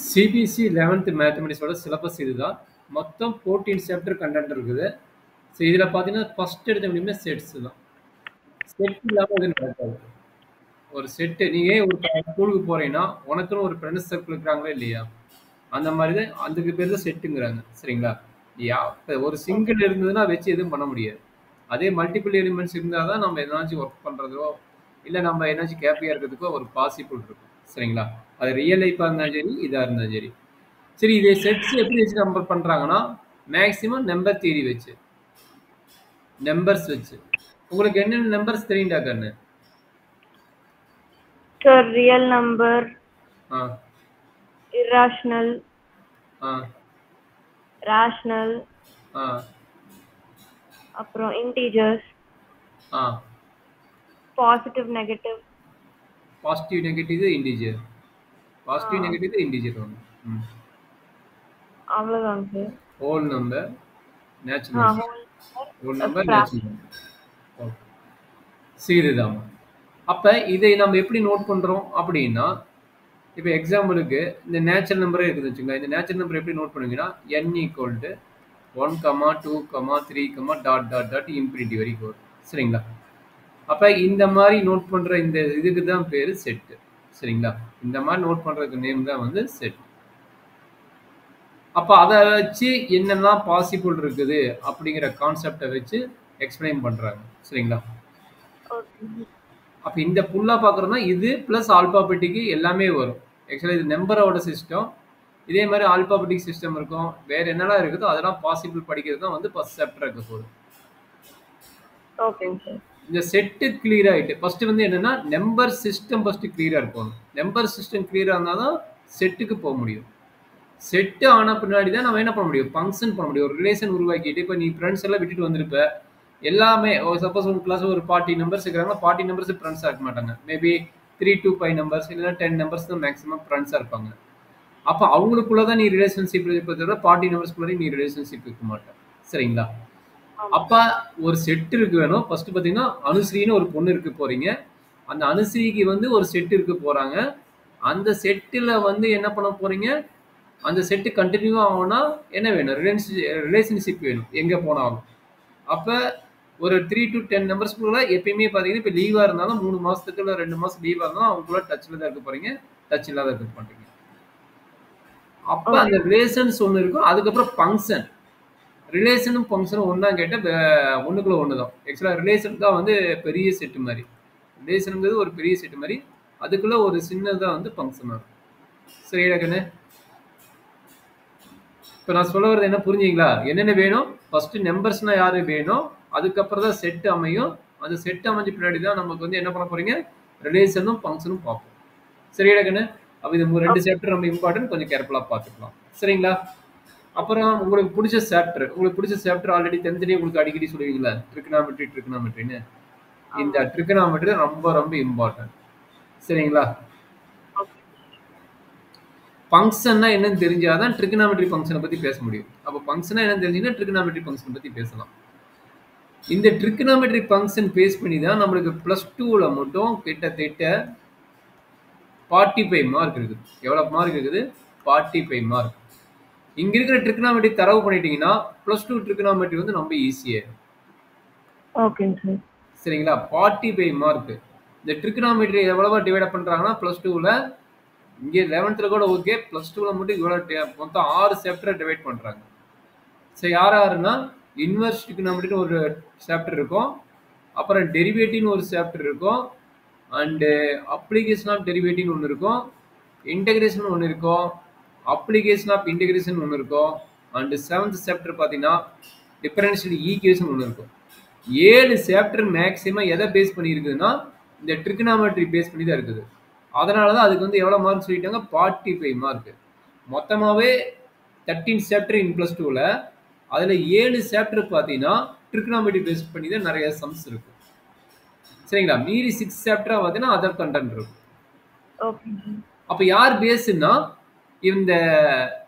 CBSE 11th மேத்தமெட்டிக்ஸோட syllabus இதுதான். மொத்தம் 14 chapter content இருக்குது. ஸோ இதில் பார்த்தீங்கன்னா ஃபர்ஸ்ட் எடுத்த முடியுமே செட்ஸ் தான். செட் இல்லாமல் இது நடக்காது. ஒரு செட்டு நீங்கள் ஒரு ஸ்கூலுக்கு போறீங்கன்னா உனக்குன்னு ஒரு ஃப்ரெண்ட்ஸ் சர்க்கிள் இருக்கிறாங்களா இல்லையா, அந்த மாதிரி தான் அதுக்கு பேர் தான் செட்டுங்கிறாங்க. சரிங்களா? இப்போ ஒரு ஓகே. சிங்கிள் இருந்ததுன்னா வச்சு எதுவும் பண்ண முடியாது. அதே மல்டிபிள் எலிமெண்ட்ஸ் இருந்தால் தான் நம்ம எதனாச்சும் ஒர்க் பண்ணுறதோ இல்லை நம்ம எதனாச்சும் கேப்பியாக இருக்கிறதுக்கோ ஒரு பாசிபிள் இருக்கும். சரிங்களா? அது ரியல் லைஃபாக இருந்தாலும் சரி, இதாக இருந்தாலும் சரி. சரி, இதே செட்ஸ் எப்படி வச்சு நம்பர் பண்றாங்கன்னா மேக்ஸிமம் நம்பர் தியரி வச்சு, நம்பர்ஸ் வச்சு. உங்களுக்கு என்னென்ன நம்பர்ஸ் தெரியும்டா கண்ணு? Sir, real number, ஆ irrational, ஆ rational, ஆ அப்புறம் integers, ஆ positive, negative. Positive negative integer, positive ஆ, நெகட்டிவ் இன்டிஜர் ஒன்று. ம் அவ்வளோதாங்க sir. Whole number, natural number. whole whole number, number, நேச்சுரல் fraction. நம்பர். ஓகே, சீருதான். அப்போ இதை நம்ம எப்படி நோட் பண்ணுறோம் அப்படின்னா, இப்போ எக்ஸாம்பிளுக்கு இந்த நேச்சுரல் நம்பரே இருக்குது வச்சுக்கோங்க. இந்த நேச்சுரல் நம்பர் எப்படி நோட் பண்ணுவீங்கன்னா n equal to 1, 2, 3, dot dot dot infinity வரைக்கும் வரும். சரிங்களா? அப்போ இந்த மாதிரி நோட் பண்ணுற இந்த இதுக்கு தான் பேர் செட்டு. சரிங்களா? இந்த மாதிரி நோட் பண்ணுறதுக்கு நேம் தான் வந்து செட். அப்போ அதை வச்சு என்னெல்லாம் பாசிபிள் இருக்குது அப்படிங்கிற கான்செப்டை வச்சு எக்ஸ்பிளைன் பண்ணுறாங்க. சரிங்களா? ஓகே. அப்போ இந்த ஃபுல்லாக பார்க்குறோம்னா இது ப்ளஸ் ஆல்பாபெட்டிக்கு எல்லாமே வரும். ஆக்சுவலாக இது நம்பரோட சிஸ்டம். இதே மாதிரி ஆல்பாபெட்டிக் சிஸ்டம் இருக்கும். வேறு என்னெல்லாம் இருக்குதோ அதெல்லாம் பாசிபிள் படிக்கிறது தான் வந்து ஃபர்ஸ்ட் சாப்டர் இருக்க போகுது. ஓகேங்க சார். இந்த செட்டு கிளியர் ஆகிட்டு ஃபர்ஸ்ட் வந்து என்னன்னா நம்பர் சிஸ்டம் ஃபர்ஸ்ட் கிளியராக இருக்கணும். நம்பர் சிஸ்டம் கிளியராக இருந்தால் தான் செட்டுக்கு போக முடியும். செட்டு ஆன பின்னாடி தான் நம்ம என்ன பண்ண முடியும், ஃபங்க்ஷன் பண்ண முடியும். ஒரு ரிலேஷன் உருவாக்கிட்டு இப்போ நீ ஃப்ரெண்ட்ஸ் எல்லாம் விட்டுட்டு வந்திருப்ப, எல்லாமே சப்போஸ் உங்க கிளாஸ் ஒரு 40 நம்பர்ஸ் இருக்கிறாங்க, 40 நம்பர்ஸ் ஃப்ரெண்ட்ஸாக இருக்க மாட்டாங்க. மேபி 3 to 5 நம்பர்ஸ் இல்லைன்னா 10 நம்பர்ஸ் தான் மேக்ஸிமம் ஃப்ரெண்ட்ஸாக இருப்பாங்க. அப்போ அவங்களுக்குள்ள தான் நீ ரிலேஷன்ஷிப் இருப்பதை தவிர 40 நம்பர்ஸ்குள்ளே நீ ரிலேஷன்ஷிப் இருக்க மாட்டேன். சரிங்களா? ஆமா. அப்ப ஒரு செட் இருக்கு வேணும். ஃபர்ஸ்ட் பாத்தீங்கன்னா அனுஸ்ரீன்னு ஒரு பொண்ணு இருக்கு போறீங்க. அந்த அனுஸ்ரீக்கு வந்து ஒரு செட் இருக்கு போறாங்க. அந்த செட்டில் வந்து என்ன பண்ண போறீங்க, அந்த செட்டு கண்டினியூ ஆகும்னா என்ன வேணும், ரிலேஷன்ஷிப் வேணும் எங்க போனாலும். அப்ப ஒரு 3 to 10 நம்பர்ஸ்க்குள்ள எப்பயுமே பாத்தீங்கன்னா இப்போ லீவா இருந்தாலும் 3 மாசத்துக்கு இல்லை 2 மாசம் லீவா இருந்தாலும் அவங்களுக்குள்ள டச்ல தான் இருக்க போறீங்க, டச் இல்லாத இருக்க மாட்டீங்க. அப்ப ஓகே. அந்த ரிலேஷன்ஸ் ஒன்று இருக்கும். அதுக்கப்புறம் ஃபங்க்ஷன், ரிலேஷனும் ஃபங்க்ஷனும் ஒன்றா கேட்டால் ஒன்றுக்குள்ள ஒன்று தான். ஆக்சுவலாக ரிலேஷன் தான் வந்து பெரிய செட்டு மாதிரி. ரிலேஷனுங்கிறது ஒரு பெரிய செட்டு மாதிரி, அதுக்குள்ள ஒரு சின்னதாக வந்து ஃபங்க்ஷன் இருக்கும். சரியா கண்ணு? இப்போ நான் சொல்ல வரது என்ன புரிஞ்சுங்களா? என்னென்ன வேணும், ஃபர்ஸ்ட் நம்பர்ஸ்னால் யாரு வேணும், அதுக்கப்புறம் தான் செட் அமையும். அந்த செட் அமைஞ்ச பின்னாடி தான் நமக்கு வந்து என்ன பண்ண போறீங்க, ரிலேஷனும் ஃபங்க்ஷனும் பார்ப்போம். சரியா கண்ணு? அப்போ இது 2 சாப்டர் ரொம்ப இம்பார்ட்டன்ட், கொஞ்சம் கேர்ஃபுல்லாக பார்த்துக்கலாம். சரிங்களா? அப்புறம் உங்களுக்கு பிடிச்ச சாப்டர் ஆல்ரெடி தனித்தனியாக உங்களுக்கு அடிக்கடி சொல்லுவீங்களா, ட்ரிகனாமெட்ரின்னு. இந்த ஆமா. ட்ரிகனாமெட்ரி ரொம்ப ரொம்ப இம்பார்ட்டன்ட். சரிங்களா? ஓகே. ஃபங்க்ஷன்னா என்னன்னு தெரிஞ்சாதான் ட்ரிகனாமெட்ரி ஃபங்க்ஷனை பற்றி பேச முடியும். அப்போ ஃபங்க்ஷனா என்னன்னு தெரிஞ்சுன்னா ட்ரிகனாமெட்ரி ஃபங்க்ஷன் பற்றி பேசலாம். இந்த ட்ரிகனாமெட்ரி ஃபங்க்ஷன் பேஸ் பண்ணி தான் நம்மளுக்கு +2ல மட்டும் கிட்டத்தட்ட 45 மார்க் இருக்குது. எவ்வளோ மார்க் இருக்குது? 45 மார்க். இங்க இருக்கிற ட்ரிகனாமெட்ரி தரவு பண்ணிட்டீங்கன்னா +2 ட்ரிகனாமெட்ரி வந்து ரொம்ப ஈஸியாக. ஓகேங்க சார். சரிங்களா? 45 மார்க். இந்த ட்ரிகனாமெட்ரி எவ்வளவா டிவைட் பண்றாங்கன்னா +2ல, இங்கே 11th கூட ஓகே, +2ல மட்டும் இவ்வளோ மொத்தம் 6 சாப்டரை டிவைட் பண்றாங்க. சரி, யாருன்னா இன்வெர்ஸ் ட்ரிகனாமெட்ரின்னு ஒரு சாப்டர் இருக்கும், அப்புறம் டெரிவேட்டிவ்னு ஒரு சாப்டர் இருக்கும், அண்டு அப்ளிகேஷன் ஆஃப் டெரிவேட்டிவ்னு ஒன்று இருக்கும், இன்டகிரேஷன் ஒன்று இருக்கும், அப்ளிகேஷன் ஆஃப் இன்டகிரேஷன் ஒன்று இருக்கும், அண்டு 7th சாப்டர் பார்த்தீங்கன்னா டிஃபரன்ஷியல் ஈக்குவேஷன் ஒன்று இருக்கும். 7 சாப்டர் மேக்ஸிமம் எதை பேஸ் பண்ணி இருக்குதுன்னா இந்த ட்ரிகனாமெட்ரி பேஸ் பண்ணி தான் இருக்குது. அதனால தான் அதுக்கு வந்து எவ்வளோ மார்க் சொல்லிட்டாங்க, 45 மார்க். மொத்தமாகவே 13 சாப்டர் இன் +2ல அதில் 7 சாப்டர் பார்த்தீங்கன்னா ட்ரிகனாமெட்ரி பேஸ் பண்ணி தான் நிறைய சம்ஸ் இருக்கு. சரிங்களா? மீறி 6 சாப்டராக பார்த்தீங்கன்னா அதர் கண்டென்ட் இருக்கும். ஓகே. அப்போ யார் பேஸுன்னா இந்த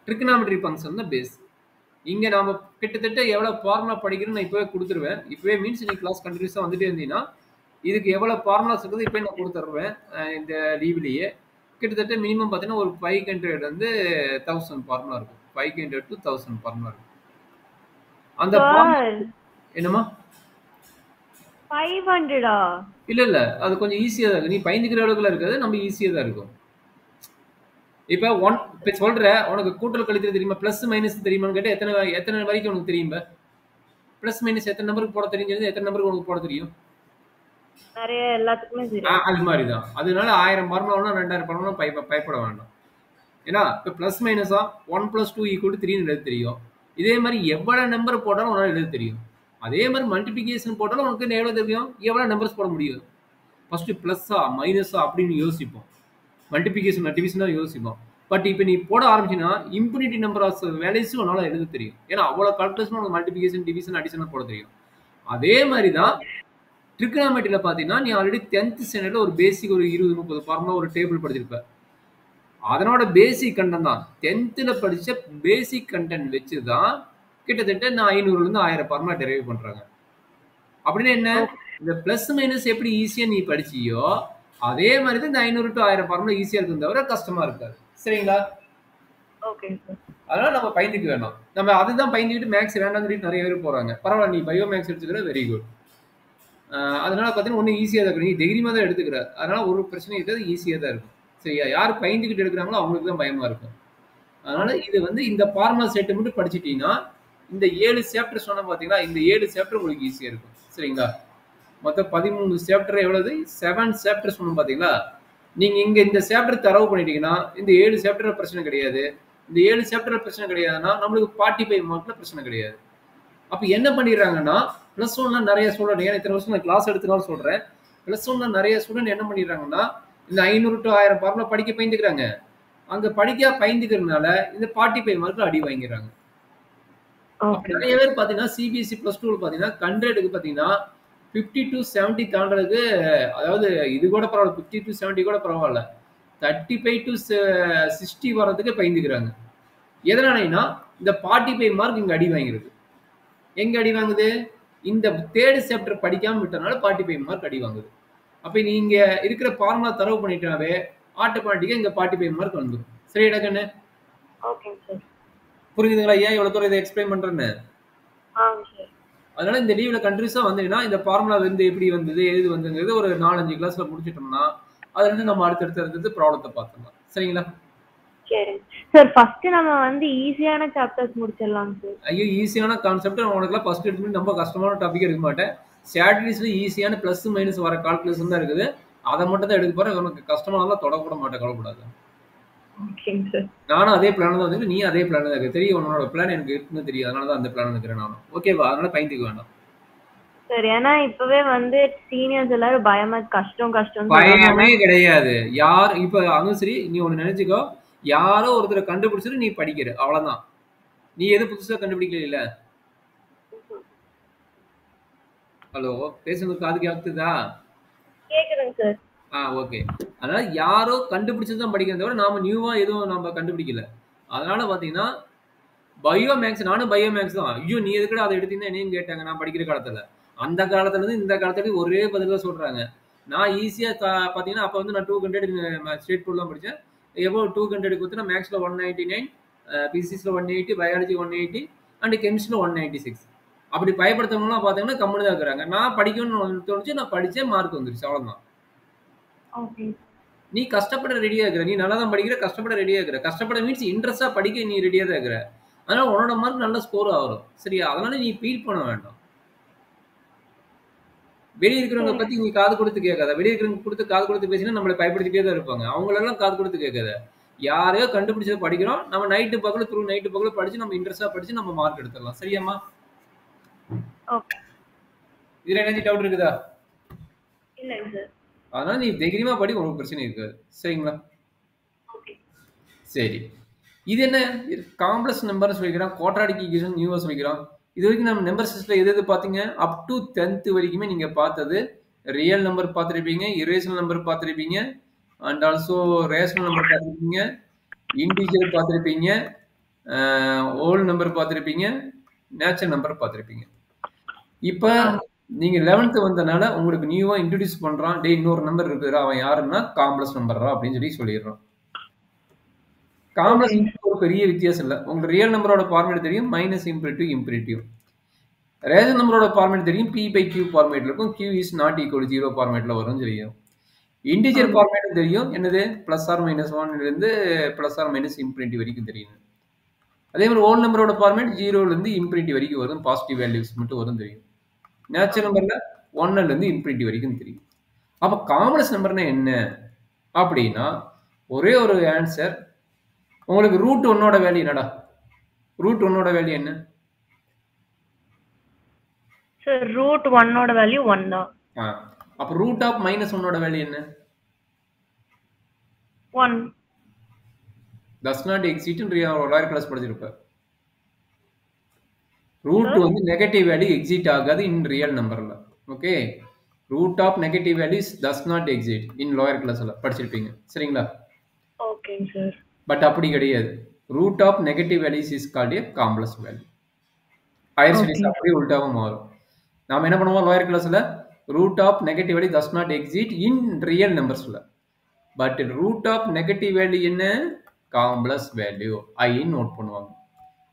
ட்ரிகனாமெட்ரி ஃபங்க்ஷன் தான் பேஸ். இங்கே நாம கிட்டத்தட்ட எவ்வளோ ஃபார்முலா படிக்கிறோன்னு நான் இப்போவே கொடுத்துருவேன். இப்போவே மீன்ஸ் நீ கிளாஸ் கண்டினியூஸாக வந்துட்டே இருந்தீங்கன்னா இதுக்கு எவ்வளோ ஃபார்முலாஸ் இருக்குது இப்போ நான் கொடுத்துட்றேன் இந்த லீவ்லேயே. கிட்டத்தட்ட மினிமம் பார்த்தீங்கன்னா ஒரு 500 வந்து 1000 ஃபார்முலா இருக்கும். 500 to 1000 ஃபார்முலா இருக்கும். அந்த ஃபார்முலா சார் என்னம்மா? 500ஆ? இல்ல, இல்ல. அது கொஞ்சம் ஈஸியா தான் இருக்கு. நீ பயந்துக்கிற அளவுக்குலாம் இருக்காது. நம்ம ஈஸியா தான் இருக்கும். இப்ப சொல்றேன், உனக்கு கூட்டல் கழித்தல் தெரியுமா? பிளஸ், மைனஸ் தெரியுமான்னு கேட்டா எத்தனை வரைக்கும் உனக்கு தெரியும் இப்ப? பிளஸ், மைனஸ் எத்தனை நம்பருக்கு போட தெரிஞ்சது, எத்தனை நம்பருக்கு உனக்கு போட தெரியும்? நிறைய எல்லாத்துக்குமே தெரியும். அது மாதிரி தான். அதனால 1000 ஃபார்முலானா 2000 ஃபார்முலா பயப்பட வேண்டாம். ஏன்னா இப்ப பிளஸ் மைனஸா 1 + 2 = 3 எழுத தெரியும். இதே மாதிரி எவ்வளவு நம்பர் போட்டாலும் உன்னால எழுத தெரியும். அதே மாதிரி மல்டிபிகேஷன் போட்டாலும் உனக்கு எவ்வளவு தெரியும், எவ்வளவு நம்பர்ஸ் போட முடியும். ஃபர்ஸ்ட் பிளஸ்ஸா மைனஸா அப்படின்னு யோசிப்போம். மல்டிபிகேஷன் டிவிஷனா யோசிப்போம். பட் இப்போ நீ போட ஆரம்பிச்சினா இன்ஃபினிட்டி நம்பர் ஆஃப் வேல்யூஸ் உன்னால எழுத தெரியும். ஏன்னா அவ்வளவு கால்குலேஷன் உனக்கு மல்டிபிகேஷன் டிவிஷன் அடிஷனா போட தெரியும். அதே மாதிரி தான் ட்ரிகனாமெட்ரியில பாத்தீங்கன்னா நீ ஆல்ரெடி 10th ஸ்டாண்டர்ட்ல ஒரு பேசிக் ஒரு 20-30 ஃபார்முலா ஒரு டேபிள் படிச்சிருப்ப. அதனோட பேசிக் கண்டென்ட் தான் 10th படிச்ச பேசிக் கண்டென்ட் வச்சு தான் கிட்டத்தட்ட நான் 500ல இருந்து 1000 ஃபார்முலா டெரைவ் பண்றாங்க. அப்படின்னு என்ன, இந்த பிளஸ் மைனஸ் எப்படி ஈஸியா நீ படிச்சியோ அதே மாதிரி தான் இந்த 500 to 1000 ஃபார்முலா ஈஸியா இருக்கும், தவிர கஷ்டமா இருக்காது. சரிங்களா? Okay sir. அதனால நம்ம பயந்துக்க வேண்டாம். நம்ம அதுதான் பயந்துக்கிட்டு மேக்ஸ் வேண்டாம்னு சொல்லிட்டு நிறைய பேர் போறாங்க. பரவாயில்ல, நீ பயோ மேக்ஸ் எடுத்துக்கிற வெரி குட். அதனால பார்த்தீங்கன்னா ஒன்றும் ஈஸியாக தான் இருக்கும். நீ தைரியமாக தான் எடுத்துக்கிற, அதனால ஒரு பிரச்சனையும் இருக்காது, ஈஸியாக தான் இருக்கும். சரியா? யார் பயந்துக்கிட்டு எடுக்கிறாங்களோ அவங்களுக்கு தான் பயமா இருக்கும். அதனால இது வந்து இந்த ஃபார்முலா செட்டு மட்டும் படிச்சிட்டீங்கன்னா இந்த 7 சாப்டர் சொன்ன பார்த்தீங்களா, இந்த 7 சாப்டர் உங்களுக்கு ஈஸியாக இருக்கும். சரிங்களா? மொத்தம் 13 சாப்டர் எவ்வளவு? 7 சாப்டர் சொன்னோம் பார்த்தீங்களா? நீங்க இங்க இந்த சாப்டர் தரவு பண்ணிட்டீங்கன்னா இந்த 7 சாப்டர்ல பிரச்சனை கிடையாது. இந்த 7 சாப்டர்ல பிரச்சனை கிடையாதுன்னா நம்மளுக்கு 45 மார்க்ல பிரச்சனை கிடையாது. அப்ப என்ன பண்ணிடுறாங்கன்னா பிளஸ் ஒன்ல நிறைய ஸ்டூடெண்ட், ஏன்னா இத்தனை வருஷம் நான் கிளாஸ் எடுத்தனால சொல்றேன், பிளஸ் ஒன்ல நிறைய ஸ்டூடெண்ட் என்ன பண்ணிடுறாங்கன்னா இந்த 500 to 1000 ஃபார்முலா படிக்க பயந்துக்கிறாங்க. அங்க படிக்க பயந்துக்கிறதுனால இந்த 45 மார்க்ல அடி வாங்கிடுறாங்க. நிறைய பேர் பாத்தீங்கன்னா சிபிஎஸ்சி பிளஸ் டூ பாத்தீங்கன்னா கண்ட்ரேடுக்கு பாத்தீங்கன்னா 50 to 70 தாண்டதுக்கு, அதாவது இது கூட பரவாயில்ல, 50 to 70 கூட பரவாயில்ல, 35 to 60 வர்றதுக்கு பயந்துக்கிறாங்க. எதனாலனா இந்த 45 மார்க் இங்க அடி வாங்கிருக்கு. எங்க அடி வாங்குது? இந்த தேர்ட் சாப்டர் படிக்காம விட்டனால 45 மார்க் அடி வாங்குது. அப்ப நீங்க இருக்கிற ஃபார்முலா தரவு பண்ணிட்டாவே ஆட்டோமேட்டிக்கா இங்க 45 மார்க் வந்துடும். சரிடா கண்ணு? Okay sir. புரியுதுங்களா? ஏன் இவ்வளவு தூரம் இதை எக்ஸ்பிளைன் பண்றேன்னு? சார். அதனால இந்த லீவ்ல கண்டினியூஸா வந்தீங்கன்னா இந்த ஃபார்முலா வந்து எப்படி வந்தது, எது வந்ததுங்கிறது ஒரு 4-5 கிளாஸ்ல முடிச்சிட்டோம்னா அதுல இருந்து நம்ம அடுத்தடுத்து ப்ராப்ளத்தை பார்த்துக்கலாம். சரிங்களா? சரி சார். ஃபர்ஸ்ட் நம்ம வந்து ஈஸியான சாப்டர்ஸ் முடிச்சிடலாம் சார். ஐயோ, ஈஸியான கான்செப்ட் உனக்குலாம் ஃபர்ஸ்ட் எடுத்து ரொம்ப கஷ்டமான டாபிக் எடுக்க மாட்டேன். ஸ்ட்ராட்டஜிஸ்ல ஈஸியான பிளஸ் மைனஸ் வர கால்குலேஷன் தான் இருக்குது. அதை மட்டும் தான் எடுக்க போறேன். உனக்கு கஷ்டமானதான் தொடக்கூட மாட்டேன், கவலைப்படாது. ஓகேங்க சார். நானும் அதே பிளான் தான் வந்து, நீ அதே பிளான் தான் இருக்கு. தெரியும், உன்னோட பிளான் எனக்கு இருக்குன்னு தெரியும். அதனால தான் அந்த பிளான் இருக்கிறேன் நானும். ஓகேவா? அதனால பயந்துக்க வேண்டாம். சரி, ஏன்னா இப்பவே வந்து சீனியர்ஸ் எல்லாரும் பயமா கஷ்டம் பயமே கிடையாது. யார் இப்ப அதுவும் சரி, நீ ஒண்ணு நினைச்சுக்கோ, யாரோ ஒருத்தரை கண்டுபிடிச்சிட்டு நீ படிக்கிற, அவ்வளவுதான். நீ எது புதுசா கண்டுபிடிக்கல. ஹலோ, பேசுறது காது கேக்குதா? கேக்குதுங்க சார். ஓகே. அதனால யாரோ கண்டுபிடிச்சதுதான் படிக்கிறத தவிர நாம நியூவா எதுவும் நம்ம கண்டுபிடிக்கல. அதனால பாத்தீங்கன்னா பயோ மேக்ஸ், நானும் பயோ மேக்ஸ் தான். ஐயோ, நீ எதுக்குடா அதை எடுத்தீங்கன்னா என்னையும் கேட்டாங்க நான் படிக்கிற காலத்துல. அந்த காலத்துல இருந்து இந்த காலத்துல ஒரே பதில் தான் சொல்றாங்க. நான் ஈஸியா பாத்தீங்கன்னா அப்ப வந்து நான் 200 ஸ்டேட் போர்டு தான் படிச்சேன். எவ்வளோ 200 கொடுத்து நான் மேக்ஸ்ல 199, பிசிக்ஸ்ல 180, பயாலஜி 180 அண்ட் கெமிஸ்ட்ரில 196. அப்படி பயப்படுத்தவங்கலாம் பாத்தீங்கன்னா கம்முனு தான் இருக்கிறாங்க. நான் படிக்கணும்னு தோணுச்சு, நான் படிச்சேன், மார்க் வந்துருச்சு, அவ்வளவுதான். நீ கஷ்டப்பட ரெடியா இருக்கிற, நீ நல்லா தான் படிக்கிற, கஷ்டப்பட ரெடியா இருக்கிற. கஷ்டப்பட மீன்ஸ் இன்ட்ரெஸ்டா படிக்க நீ ரெடியா தான் இருக்கிற. அதனால உன்னோட மார்க் நல்ல ஸ்கோர் ஆகும். சரியா? அதனால நீ ஃபீல் பண்ண வேண்டாம். வெளியே இருக்கிறவங்க பத்தி நீ காது கொடுத்து கேட்காத. வெளியே இருக்கிறவங்க கொடுத்து காது கொடுத்து பேசினா நம்மளை பயப்படுத்திட்டே தான் இருப்பாங்க. அவங்களெல்லாம் காது கொடுத்து கேட்காத. யாரையோ கண்டுபிடிச்சதை படிக்கிறோம். நம்ம நைட்டு பகல படிச்சு நம்ம இன்ட்ரெஸ்டா படிச்சு நம்ம மார்க் எடுத்துடலாம். சரியாம்மா? இதுல என்ன டவுட் இருக்குதா? இல்லைங்க சார். அதனால நீ தைரியமா படி, உங்களுக்கு பிரச்சனை இருக்காது. சரிங்களா? சரி. இது என்ன காம்ப்ளெக்ஸ் நம்பர் சொல்லிக்கிறான், குவாட்ராடிக் ஈக்குவேஷன் நியூவா சொல்லிக்கிறான். இது வரைக்கும் நம்ம நம்பர் சிஸ்டம்ல எது பார்த்தீங்க? அப் டு 10th வரைக்குமே நீங்க பார்த்தது ரியல் நம்பர் பார்த்துருப்பீங்க, இரேஷனல் நம்பர் பார்த்துருப்பீங்க, அண்ட் ஆல்சோ ரேஷனல் நம்பர் பார்த்துருப்பீங்க, இண்டிஜுவல் பார்த்துருப்பீங்க, ஹோல் நம்பர் பார்த்துருப்பீங்க, நேச்சுரல் நம்பர் பார்த்துருப்பீங்க. இப்போ நீங்க 11th வந்தனால உங்களுக்கு நியூவா இன்ட்ரோடியூஸ் பண்றான், டே இன்னொரு நம்பர் இருக்குதுடா, அவன் யாருன்னா காம்ப்ளெக்ஸ் நம்பர்ரா அப்படின்னு சொல்லிடுறான். காம்ப்ளெக்ஸ் ஓகேங்க நம்பருக்கு ஒரு பெரிய வித்தியாசம் இல்லை. உங்களுக்கு ரியல் நம்பரோட ஃபார்மேட் தெரியும், மைனஸ் இம்பரேட்டிவ் இம்பரேட்டிவ். ரேஷனல் நம்பரோட ஃபார்மேட் தெரியும், பி பை கியூ ஃபார்மேட்ல இருக்கும், கியூ இஸ் நாட் ஈக்குவல் 0 ஃபார்மேட்ல வரும்னு தெரியும். இன்டிஜர் ஆமா ஃபார்மேட் தெரியும், என்னது பிளஸ் ஆர் மைனஸ் 1 இருந்து பிளஸ் ஆர் மைனஸ் இன்ஃபினிட்டி வரைக்கும் தெரியும். அதே மாதிரி ஹோல் நம்பரோட ஃபார்மேட் 0ல இருந்து இன்ஃபினிட்டி வரைக்கும் வரும், பாசிட்டிவ் வேல்யூஸ் மட்டும் வரும் தெரியும். நேச்சுரல் நம்பர்ல 1ல இருந்து இன்ஃபினிட்டி வரைக்கும் தெரியும். அப்ப காம்ப்ளெக்ஸ் நம்பர்னா என்ன அப்படின்னா ஒரே ஒரு ஆன்சர். உங்களுக்கு ரூட் 1ஓட வேல்யூ என்னடா? ரூட் 1ஓட வேல்யூ என்ன? சார் ரூட் 1ஓட வேல்யூ 1 தான். அப்ப ரூட் ஆஃப் மைனஸ் 1ஓட வேல்யூ என்ன? 1 does not exist ன்னு லோயர் கிளாஸ் படிச்சிருப்ப. ரூட் வந்து நெகட்டிவ் வேல்யூ எக்ஸிட் ஆகாது இன் ரியல் நம்பர்ல. Okay, root of negative values does not exist in lower கிளாஸ்ல படிச்சிருப்பீங்க, சரிங்களா? ஓகேங்க சார். பட் அப்படி கிடையாது. Root of negative values is called a complex value. Higher studies அப்படியே உல்டாவும் மாறும். நாம என்ன பண்ணுவோம் லோயர் கிளாஸ்ல? Root of negative value does not exist in real நம்பர்ஸ்ல. But root of negative value என்ன? காம்ப்ளெக்ஸ் வேல்யூ ஐ நோட் பண்ணுவாங்க.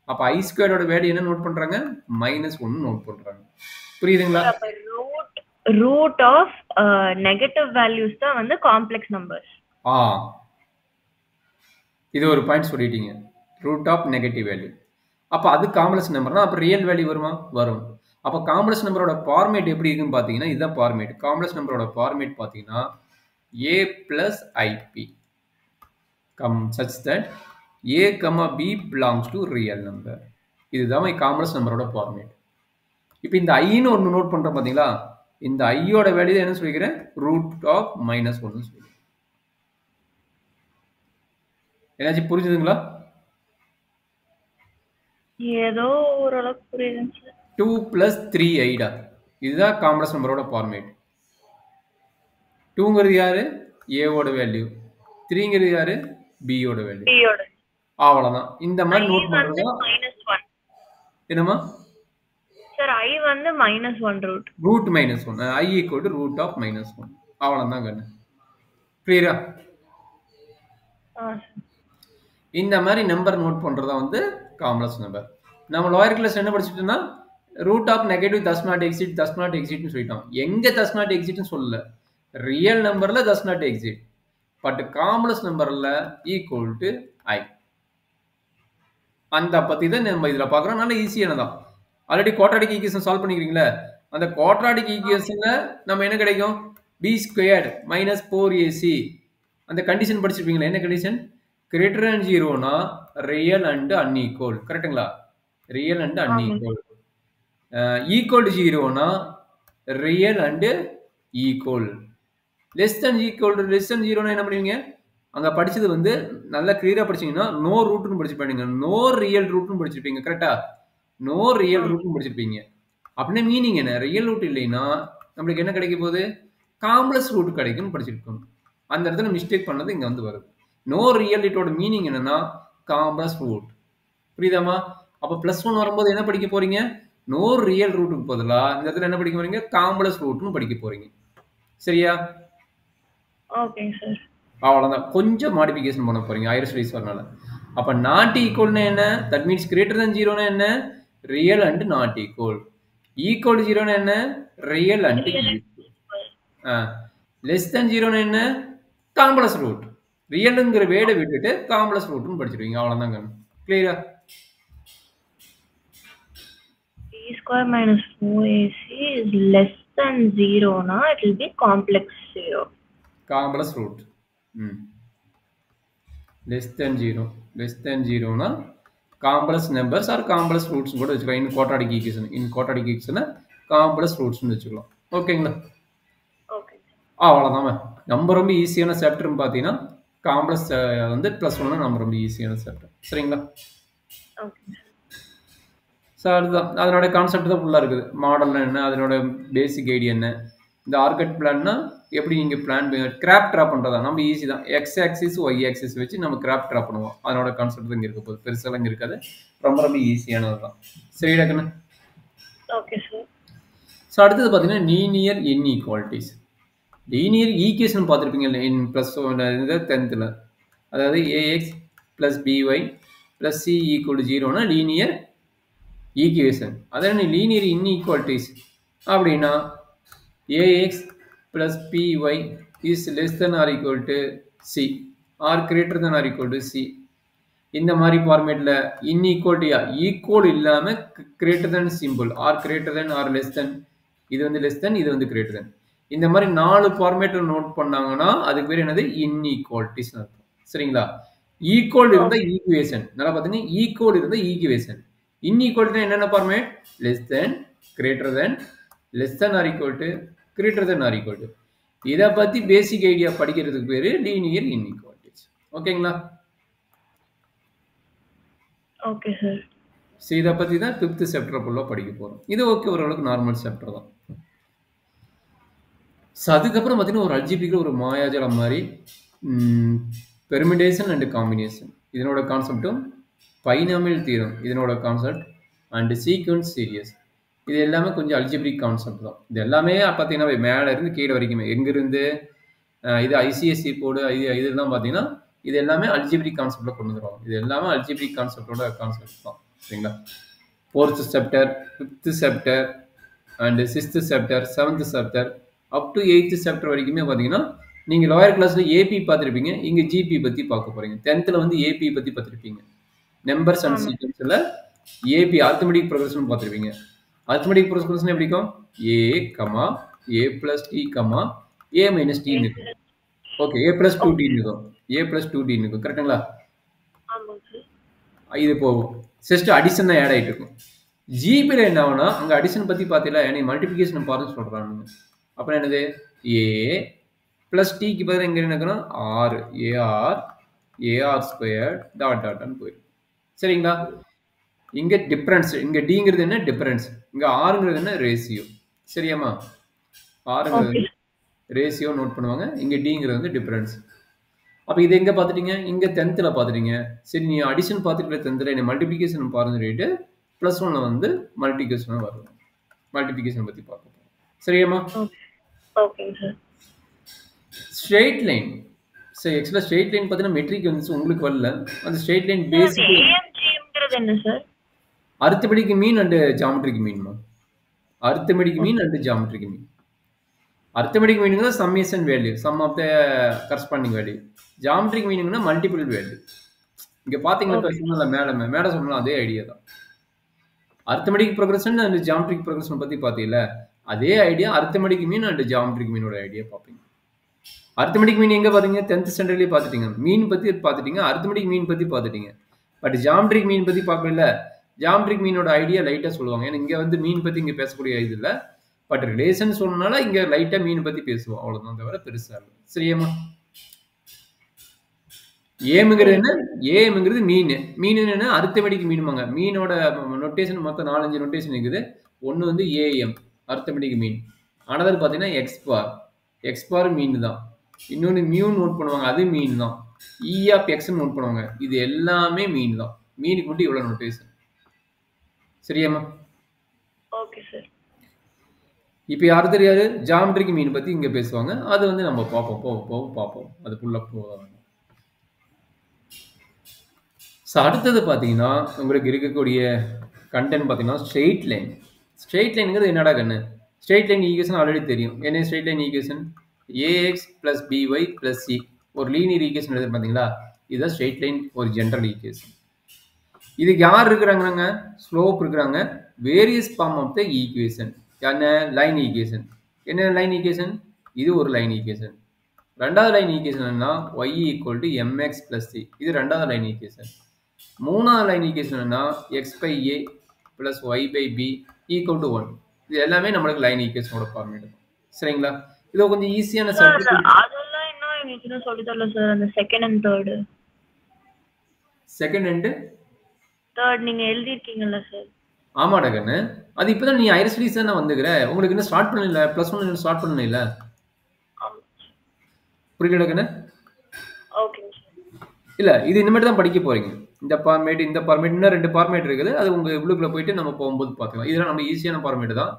அப்ப ஐ ஸ்கொயரோட வேல்யூ என்ன நோட் பண்றாங்க? -1 நோட் பண்றாங்க. புரியுதுங்களா? அப்ப ரூட் ஆஃப் நெகட்டிவ் வேல்யூஸ் தான் வந்து காம்ப்ளெக்ஸ் நம்பர்ஸ். இது ஒரு பாயிண்ட் சொல்லிட்டீங்க, ரூட் ஆஃப் நெகட்டிவ் வேல்யூ. அப்ப அது காம்ப்ளெக்ஸ் நம்பர்னா அப்ப ரியல் வேல்யூ வருமா? வரும். அப்ப காம்ப்ளெக்ஸ் நம்பரோட ஃபார்மேட் எப்படி இருக்குன்னு பாத்தீங்கன்னா இதுதான் ஃபார்மேட். காம்ப்ளெக்ஸ் நம்பரோட ஃபார்மேட் பாத்தீங்கன்னா a plus ip such that a, b belongs to real number. இதுதான் காம்ப்ளெக்ஸ் நம்பரோட ஃபார்மேட். இப்போ இந்த ஐன்னு ஒன்று நோட் பண்றோம் பாத்தீங்களா? இந்த ஐயோட வேல்யூ என்ன சொல்லிக்கிறேன்? ரூட் ஆஃப் -1 சொல்லிக்கிறேன். ஏதாச்சும் புரிஞ்சுதுங்களா? ஏதோ ஓரளவுக்கு புரியுதுங்க சார். 2 + 3 ஐடா, இதுதான் காம்ப்ளெக்ஸ் நம்பரோட ஃபார்மேட். 2ங்கிறது யாரு? ஏவோட வேல்யூ. 3ங்கிறது யாரு? பியோட வேல்யூ. அவ்வளவுதான். இந்த மாதிரி நோட் பண்றது -1. என்னமா சார் ஐ வந்து -1 root. Root -1 i = root of -1. அவ்வளவுதான் கண்ணு. கிளியரா? இந்த மாதிரி நம்பர் நோட் பண்றதா வந்து காம்ப்ளெக்ஸ் நம்பர். நம்ம லோயர் கிளாஸ் என்ன படிச்சிட்டோம்னா root of negative does not exist னு சொல்லிட்டோம். எங்க does not exist னு சொல்லல, ரியல் நம்பர்ல does not exist. But complex நம்பர்ல ஈக்குவல் டு ஐ. அந்த பத்தி தான் நம்ம இதுல பார்க்குறோம். நல்ல ஈஸியானதான். ஆல்ரெடி குவாட்ராடிக் ஈக்குவேஷன் சால்வ் பண்ணிக்கிறீங்களா? அந்த குவாட்ராடிக் ஈக்குவேஷன்ல நம்ம என்ன கிடைக்கும்? b² - 4ac. அந்த கண்டிஷன் படிச்சிருப்பீங்களா? என்ன கண்டிஷன்? கிரேட்டர் than 0னா ரியல் அண்ட் அன்ஈக்குவல். கரெக்ட்டுங்களா? Real and unequal. Equal to 0னா real and equal. Less than 0னா என்ன பண்ணுவீங்க? அங்க படிச்சது வந்து நல்லா கிளியரா படிச்சீங்கன்னா நோ ரூட்னு படிச்சிருப்பீங்க, நோ ரியல் ரூட்னு படிச்சிருப்பீங்க. கரெக்டா? நோ ரியல் ரூட்னு படிச்சிருப்பீங்க. அப்படின்னா மீனிங் என்ன? ரியல் ரூட் இல்லைன்னா நம்மளுக்கு என்ன கிடைக்க போகுது? காம்ப்ளெக்ஸ் ரூட் கிடைக்கும்னு படிச்சிருக்கோம். அந்த இடத்துல மிஸ்டேக் பண்ணது இங்க வந்து வருது. நோ ரியல் ரூட்டோட மீனிங் என்னன்னா காம்ப்ளெக்ஸ் ரூட். புரியுதாமா? அப்ப +1 வரும்போது என்ன படிக்க போறீங்க? நோ ரியல் ரூட்டுக்கு பதிலா இந்த இடத்துல என்ன படிக்க போறீங்க? காம்ப்ளெக்ஸ் ரூட்னு படிக்க போறீங்க. சரியா? Okay sir. அவ்வளவுதான். கொஞ்சம் மாடிஃபிகேஷன் பண்ண போறீங்க ஹையர் ஸ்டடீஸ் வரனால. அப்ப நாட் ஈக்குவல்னா என்ன? தட் மீன்ஸ் கிரேட்டர் than 0னா என்ன? Real and not equal. Equal to 0னா என்ன? Real and equal. Less than 0னா என்ன? Complex root. ரியல்ங்கிற வேர்டை விட்டுட்டு காம்ப்ளெக்ஸ் ரூட்னு படிச்சிருவீங்க. அவ்வளவுதாங்க. கிளியரா? b² - 4ac is less than 0னா it will be complex 0. Complex root. less than 0னா complex numbers or complex roots கூட வச்சுக்கலாம். இன் குவாட்ராடிக் ஈக்குவேஷன் காம்ப்ளெக்ஸ் ரூட்ஸ்னு வச்சுக்கலாம். ஓகேங்களா? ஓகே. அவ்வளவுதான். நம்ம ரொம்ப ஈஸியான சாப்டர்னு பார்த்தீங்கன்னா காம்ப்ளெக்ஸ் வந்து +1 நம்ம ரொம்ப ஈஸியான சாப்டர். சரிங்களா? ஓகே. சார் அதுதான் அதனோட கான்செப்ட் தான் ஃபுல்லாக இருக்குது. மாடல்னா என்ன, அதனோட பேசிக் ஐடியா என்ன, இந்த ஆர்கட் பிளான்னா எப்படி நீங்கள் பிளான் கிராப் ட்ரா பண்ணுறதா நம்ம ஈஸி தான். எக்ஸ் ஆக்சிஸ் ஒய் ஆக்சிஸ் வச்சு நம்ம கிராப் ட்ரா பண்ணுவோம். அதனோட கான்செப்ட் தான் இங்கே இருக்க போகுது. பெருசாலாம் இங்கே இருக்காது. ரொம்ப ரொம்ப ஈஸியானது தான். சரிடா கண்ணு? Okay sir. ஸோ அடுத்தது பார்த்தீங்கன்னா லீனியர் இன்இக்வாலிட்டிஸ். லீனியர் ஈக்குவேஷன் பார்த்துருப்பீங்க இன் +1 10th. அதாவது ax plus by plus c equal to 0 னா linear equation. அதான் linear inequalities அப்படின்னா ax plus py is less than or equal to c or greater than or equal to c. இந்த மாதிரி ஃபார்மேட்ல இன்இக்வாலிட்டியா equal இல்லாம greater than symbol or greater than or less than, இது வந்து less than, இது வந்து கிரேட்டர் தென், இந்த மாதிரி 4 ஃபார்மேட் நோட் பண்ணாங்கன்னா அதுக்கு பேர் என்னது இன்இக்வாலிட்டிஸ் அர்த்தம். சரிங்களா? ஈக்குவல் இருந்தா ஈக்குவேஷன், நல்லா பாத்தீங்க, ஈக்குவல் இருந்தா ஈக்குவேஷன். இன்இக்வாலிட்டி என்னென்ன format? Less than, greater than, less than or equal to, greater than or equal to. இதை பத்தி பேசிக் ஐடியா படிக்கிறதுக்கு பேரு லீனியர் இன்இக்வாலிட்டிஸ். ஓகேங்களா? Okay sir. ஸோ இதை பற்றி தான் 5th சாப்டர் ஃபுல்லாக படிக்க போகிறோம். இது ஓகே, ஓரளவுக்கு நார்மல் சாப்டர் தான். ஸோ அதுக்கப்புறம் பார்த்தீங்கன்னா ஒரு அல்ஜிபிரிக்கில் ஒரு மாயாஜாலம் மாதிரி பெர்மிடேஷன் அண்ட் காம்பினேஷன், இதனோட கான்செப்டும் பைனாமியல் தியரம் இதனோட கான்செப்ட் அண்ட் சீக்வன்ஸ் சீரியஸ், இது எல்லாமே கொஞ்சம் அல்ஜிபிரிக் கான்செப்ட் தான். இது எல்லாமே பார்த்தீங்கன்னா மேலே இருந்து கீழே வரைக்குமே, எங்கேருந்து இது ஐசிஎஸ்சி போர்டு இதெல்லாம் பார்த்தீங்கன்னா இது எல்லாமே அல்ஜிபிரிக் கான்செப்டில் கொண்டு வந்துடுவாங்க. இது எல்லாமே அல்ஜிபிரிக் கான்செப்டோட கான்செப்ட் தான். சரிங்களா? 4th chapter, 5th chapter and 6th chapter, 7th chapter up to 8th chapter வரைக்குமே பார்த்தீங்கன்னா நீங்கள் லோயர் கிளாஸில் ஏபி பார்த்துருப்பீங்க, இங்கே ஜிபி பற்றி பார்க்க போகிறீங்க. 10th வந்து ஏபி பற்றி பார்த்துருப்பீங்க. நம்பர்ஸ் அண்ட் சீக்வன்ஸில் ஏபி அரித்மெட்டிக் ப்ரோக்ரஷன் பார்த்துருப்பீங்க. அரித்மெட்டிக் ப்ரோக்ரஷன் எப்படி இருக்கும்? A comma A plus D comma A minus டின்னு இருக்கும். ஓகே, ஏ பிளஸ் 2டி இருக்கும், ஏ பிளஸ் 2டி இருக்கும். கரெக்டுங்களா? இது போகும். ஜஸ்ட் அடிஷன் தான் ஆட் ஆகிட்டு இருக்கும். ஜிபியில் என்ன ஆகுனா அங்கே அடிஷன் பற்றி பார்த்தீங்களா, எனக்கு மல்டிபிகேஷன் பாருன்னு சொல்கிறானுங்க. அப்புறம் என்னது? ஏ பிளஸ் டிக்கு பதில் எங்கே என்னக்கணும்? R, AR, AR square dot டாட்னு போயிடும். சரிங்களா? இங்கே டிஃப்ரென்ஸ், இங்கே டிங்கிறது என்ன? டிஃபரன்ஸ். இங்கே ஆறுங்கிறது என்ன? ரேஷியோ. சரியாம்மா? ஆறுங்கிறது ரேஷியோ நோட் பண்ணுவாங்க, இங்கே டிங்கிறது வந்து டிஃபரன்ஸ். அப்போ இது எங்கே பார்த்துட்டீங்க? இங்கே 10th பார்த்துட்டீங்க. சரி, நீ அடிஷன் பார்த்துக்கல 10th, என்ன மல்டிபிகேஷன் பாருன்னு சொல்லிட்டு +1 வந்து மல்டிபிகேஷன் வரும். மல்டிபிகேஷன் பற்றி பார்க்க போகிறோம். சரியாம்மா? Okay sir. Straight line. சரி, ஆக்சுவலாக ஸ்ட்ரெயிட் லைன் பார்த்தீங்கன்னா மெட்ரிக் வந்துச்சு, உங்களுக்கு வரல. அந்த ஸ்ட்ரெயிட் லைன் பேசிக் ஏஎம்ஜிங்கிறது என்ன sir? Arithmetic mean and geometric மீன்மா. Arithmetic mean and geometric mean. Arithmetic meaning தான் summation value, sum of the corresponding value. Geometric மீனிங்னா மல்டிபிள் வேல்யூ. இங்கே பார்த்தீங்கன்னா மேலே சொன்னா அதே ஐடியா தான். Arithmetic progression and geometric progression பற்றி பார்த்தீங்கல்ல, அதே idea arithmetic mean and geometric மீனோட ஐடியா பார்ப்பீங்க. அரித்மெட்டிக் மீன் எங்கே பார்த்தீங்க? 10th ஸ்டாண்டர்ட்லேயே பார்த்துட்டீங்க. மீன் பற்றி பார்த்துட்டீங்க, அரித்மெட்டிக் மீன் பற்றி பார்த்துட்டீங்க. பட் ஜாமெட்ரிக் மீன் பற்றி பார்க்கல. ஜாமெட்ரிக் மீனோட ஐடியா லைட்டாக சொல்லுவாங்க. ஏன்னா இங்கே வந்து மீன் பற்றி இங்கே பேசக்கூடிய இது இல்லை. பட் ரிலேஷன் சொன்னனால இங்கே லைட்டாக மீன் பற்றி பேசுவோம், அவ்வளோதான், தவிர பெருசாக இல்லை. சரியாம்மா? ஏமுங்கிறது என்ன? ஏமுங்கிறது மீன். மீன் என்ன? அரித்மெட்டிக் மீனுமாங்க. மீனோட நொட்டேஷன் மொத்தம் 4-5 நொட்டேஷன் இருக்குது. ஒன்று வந்து ஏஎம் அரித்மெட்டிக் மீன், ஆனது பார்த்தீங்கன்னா எக்ஸ்பார், எக்ஸ்பார் மீன் தான். இன்னொன்று மியூ நோட் பண்ணுவாங்க, அது மீன் தான். இ ஆஃப் எக்ஸ் நோட் பண்ணுவாங்க, இது எல்லாமே மீன் தான். மீனுக்கு மட்டும் இவ்வளோ நொட்டேஷன். சரியாம்மா? Okay sir. இப்போ யாரும் தெரியாது, ஜாமெட்ரிக் மீன் பற்றி இங்கே பேசுவாங்க. அது வந்து நம்ம பார்ப்போம், போக பார்ப்போம், அது ஃபுல்லாக போக. ஸோ அடுத்தது பார்த்தீங்கன்னா உங்களுக்கு இருக்கக்கூடிய கண்டென்ட் பார்த்தீங்கன்னா ஸ்ட்ரெயிட் லைன். ஸ்ட்ரெயிட் லைனுங்கிறது என்னடா கண்ணு? ஸ்ட்ரெயிட் லைன் ஈக்குவேஷன் ஆல்ரெடி தெரியும். என்ன straight line equation? AX plus BY plus C, ஒரு லீனியர் ஈக்குவேஷன் எழுது பார்த்தீங்களா? இதுதான் ஸ்ட்ரெயிட் லைன், ஒரு ஜென்ரல் ஈக்குவேஷன். இதுக்கு யார் இருக்கிறாங்க? ஸ்லோப் இருக்கிறாங்க. Various form of the equation என்ன? Line equation. என்ன லைன் ஈக்குவேஷன்? இது ஒரு லைன் ஈக்குவேஷன். ரெண்டாவது லைன் ஈக்குவேஷன் என்ன? y equal to mx plus C, இது ரெண்டாவது லைன் ஈக்குவேஷன். மூணாவது லைன் ஈக்குவேஷன் என்ன? X by A plus Y by B equal to 1. இது எல்லாமே நம்மளுக்கு லைன் ஈக்குவேஷனோட ஃபார்மேட். சரிங்களா? இது கொஞ்சம் ஈஸியான சப்ஜெக்ட். அதெல்லாம் இன்னும் எனக்கு இன்னும் சொல்லி தரல சார். அந்த செகண்ட் அண்ட் தேர்ட் நீங்க எழுதி இருக்கீங்கல்ல சார்? ஆமாடா கண்ணு, அது இப்பதான் நீ ஹையர் ஸ்டடீஸ் தானே வந்துக்கிற, உங்களுக்கு இன்னும் ஸ்டார்ட் பண்ணல. +1 ஸ்டார்ட் பண்ணல, புரியல கண்ணு? ஓகே இல்ல, இது இனிமேட்டு தான் படிக்க போறீங்க. இந்த ஃபார்மேட், இந்த ஃபார்மேட், இன்னும் 2 ஃபார்மேட் இருக்குது. அது உங்க இவ்வளவுக்குள்ள போயிட்டு நம்ம போகும்போது பார்க்கலாம். இதெல்லாம் நம்ம ஈஸியான ஃபார்மேட் தான்.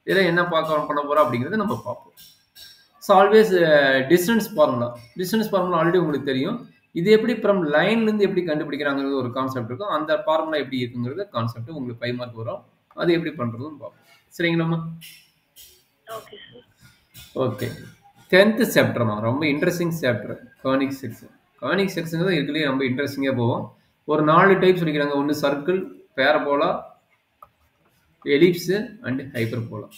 இதெல்லாம் என்ன பண்ண போறோம் அப்படிங்கறத நம்ம பார்ப்போம். So always distance formula. Distance formula already உங்களுக்கு தெரியும். இது எப்படி ஃப்ரம் லைன்லேருந்து எப்படி கண்டுபிடிக்கிறாங்கிறது ஒரு கான்செப்ட் இருக்கும். அந்த ஃபார்முலா எப்படி இருக்குங்கிறது கான்செப்ட் உங்களுக்கு 5 மார்க் வரும். அது எப்படி பண்ணுறதுன்னு பார்ப்போம். சரிங்களாம்மா? Okay sir. ஓகே. 10th சாப்டர்மா ரொம்ப interesting chapter conic section. Conic செக்ஷனுங்கிறது இதுலேயே ரொம்ப இன்ட்ரெஸ்டிங்காக போகும். ஒரு 4 டைப் சொல்லிக்கிறாங்க. ஒன்று circle, parabola, ellipse and hyperbola.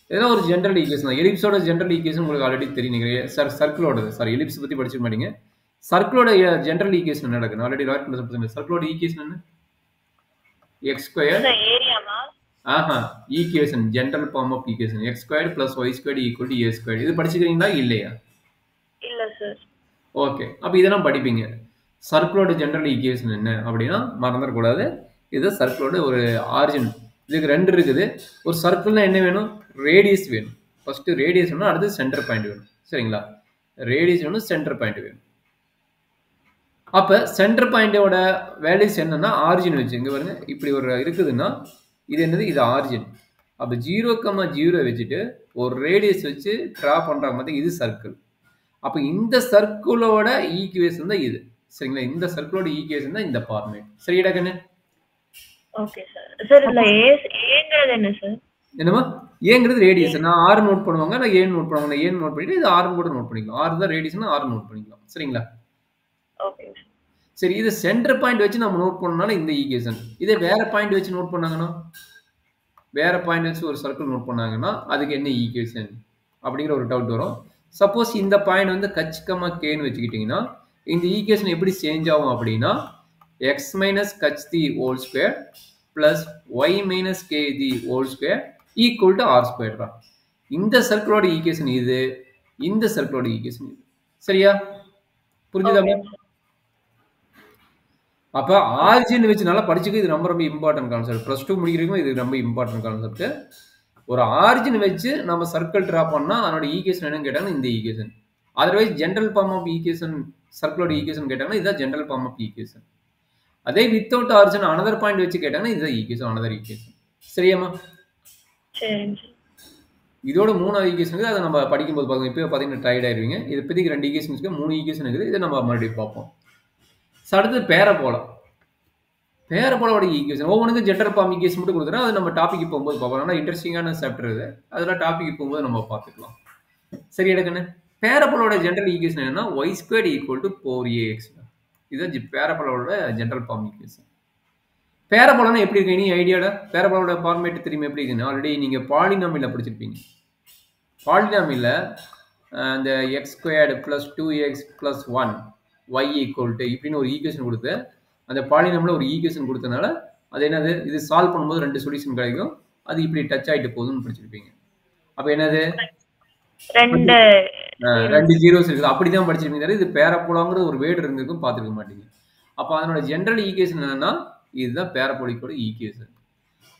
இதெல்லாம் ஒரு ஜென்ரல் ஈக்குவேஷன் தான். எலிப்ஸோட ஜென்ரல் ஈக்குவேஷன் உங்களுக்கு ஆல்ரெடி தெரியும். நீங்கள் சர்க்கிளோட எலிப்ஸ் பற்றி படிச்சுக்க மாட்டீங்க. சர்க்கிளோட ஜென்ரல் ஈக்குவேஷன் என்ன நடக்குது ஆல்ரெடி சர்க்கிளோட ஈக்குவேஷன் என்ன? எக்ஸ் ஸ்கொயர் ஏரியாமா? ஆஹா, equation general form of equation X square plus Y square equal to A square. இது படிச்சுக்கிறீங்களா இல்லையா? இல்ல சார். ஓகே, அப்போ இதெல்லாம் படிப்பீங்க. சர்க்கிளோட ஜென்ரல் ஈக்குவேஷன் என்ன அப்படின்னா மறந்துடக்கூடாது. இது சர்க்கிளோட ஒரு ஆரிஜின். இதுக்கு 2 இருக்குது. ஒரு சர்க்கிள்னா என்ன வேணும்? ரேடியஸ் வேணும். ஃபர்ஸ்ட் ரேடியஸ் வேணும், அடுத்து சென்டர் பாயிண்ட் வேணும். சரிங்களா? ரேடியஸ் வேணும், சென்டர் பாயிண்ட் வேணும். அப்போ சென்டர் பாயிண்டோட வேல்யூஸ் என்னன்னா ஆரிஜின் வச்சு இங்கே பாருங்க. இப்படி ஒரு இருக்குதுன்னா இது என்னது? இது ஆரிஜின். அப்போ 0,0 வச்சுட்டு ஒரு ரேடியஸ் வச்சு ட்ரா பண்ணுற மாதிரி இது சர்க்கிள். அப்போ இந்த சர்க்கிளோட ஈக்குவேஷன் தான் இது. சரிங்களா? இந்த சர்க்கிளோட ஈக்குவேஷன் தான் இந்த ஃபார்மேட். சரிடா கண்ணு? Okay sir. சார் இதுல ஏங்கிறது என்ன சார்? என்னமா? ஏங்கிறது ரேடியஸ். நான் ஆர் நோட் பண்ணுவாங்க, நான் ஏன் நோட் பண்ணுவாங்க. நான் ஏன் நோட் பண்ணிட்டு இது ஆர் கூட நோட் பண்ணிக்கலாம். ஆர் தான் ரேடியஸ்னா ஆர் நோட் பண்ணிக்கலாம். சரிங்களா? ஓகே. சரி, இது சென்டர் பாயிண்ட் வச்சு நம்ம நோட் பண்ணனால இந்த ஈக்குவேஷன். இதே வேற பாயிண்ட் வச்சு நோட் பண்ணாங்கன்னா, வேற பாயிண்ட் வச்சு ஒரு சர்க்கிள் நோட் பண்ணாங்கன்னா அதுக்கு என்ன ஈக்குவேஷன் அப்படிங்கிற ஒரு டவுட் வரும். சப்போஸ் இந்த பாயிண்ட் வந்து கச்சிக்கமா கேன்னு வச்சுக்கிட்டீங்கன்னா இந்த ஈக்குவேஷன் எப்படி சேஞ்ச் ஆகும் அப்படின்னா X minus H the whole square plus Y minus K the whole square equal to R square தான். இந்த சர்க்கிளோட ஈக்குவேஷன் இது, இந்த சர்க்கிளோட ஈக்குவேஷன் இது. சரியா? புரிஞ்சுதாமா? அப்போ ஆரிஜின் வச்சு நல்லா படிச்சுக்க. இது ரொம்ப ரொம்ப இம்பார்ட்டன்ட் கான்செப்ட். +2 முடிக்கிறதுக்கும் இது ரொம்ப இம்பார்ட்டன்ட் கான்செப்ட். ஒரு ஆரிஜின் வச்சு நம்ம சர்க்கிள் ட்ரா பண்ணால் அதனோட ஈக்குவேஷன் என்னன்னு கேட்டாங்கன்னா இந்த equation. Otherwise general form of equation சர்க்கிளோட ஈக்குவேஷன் கேட்டாங்கன்னா இதுதான் ஜென்ரல் ஃபார்ம் ஆஃப் ஈக்குவேஷன். அதே வித்தவுட் ஆரிஜின் அனதர் பாயிண்ட் வச்சு கேட்டாங்கன்னா இதுதான் ஈக்குவேஷன், அனதர் ஈக்குவேஷன். சரியாம்மா? இதோட 3வது ஈக்குவேஷன் அதை நம்ம படிக்கும்போது பார்க்கணும். இப்போ பார்த்தீங்கன்னா ட்ரைட் ஆயிருவீங்க. இது இப்போதைக்கு 2 ஈக்குவேஷன்ஸ்க்கு 3 ஈக்குவேஷன் இருக்குது. இதை நம்ம மறுபடியும் பார்ப்போம். அடுத்து பேரபோலா. பேரபோலாவோட ஈக்குவேஷன் ஒவ்வொன்றுக்கும் ஜென்ரல் ஃபார்ம் ஈக்குவேஷன் மட்டும் கொடுக்குறேன். அது நம்ம டாபிக் போகும்போது பார்ப்போம். ஆனால் இன்ட்ரெஸ்டிங்கான சாப்டர் இது. அதெல்லாம் டாபிக் போகும்போது நம்ம பார்த்துக்கலாம். சரி எடுக்கண்ணே. பேரபோலாவோட ஜென்ரல் ஈக்குவேஷன் என்னன்னா y square equal to 4ax. இதுதான் பேரபோலாவோட ஜென்ரல் ஃபார்ம் ஈக்குவேஷன். பேரபோலானா எப்படி இருக்கு? நீ ஐடியாட பேரபோலாவோட ஃபார்மேட் தெரியுமா எப்படி இருக்குன்னு? ஆல்ரெடி நீங்கள் பாலினாமியில் படிச்சிருப்பீங்க. பாலினாமியில் இந்த x squared plus 2x plus 1 y equal to இப்படின்னு ஒரு ஈக்குவேஷன் கொடுத்து அந்த பாலினாமில் ஒரு ஈக்குவேஷன் கொடுத்தனால அது என்னது? இது சால்வ் பண்ணும்போது 2 சொல்யூஷன் கிடைக்கும். அது இப்படி டச் ஆகிட்டு போகுதுன்னு படிச்சிருப்பீங்க. அப்போ என்னது? 2 ஜீரோஸ் இருக்குது. அப்படிதான் படிச்சிருப்பீங்க. இது பேரபோலாங்கிற ஒரு வேர்டு இருந்திருக்கும், பார்த்துருக்க மாட்டீங்க. அப்போ அதனோட ஜென்ரல் ஈக்குவேஷன் என்னன்னா இதுதான் பேரபோலிக்கோட ஈக்குவேஷன்.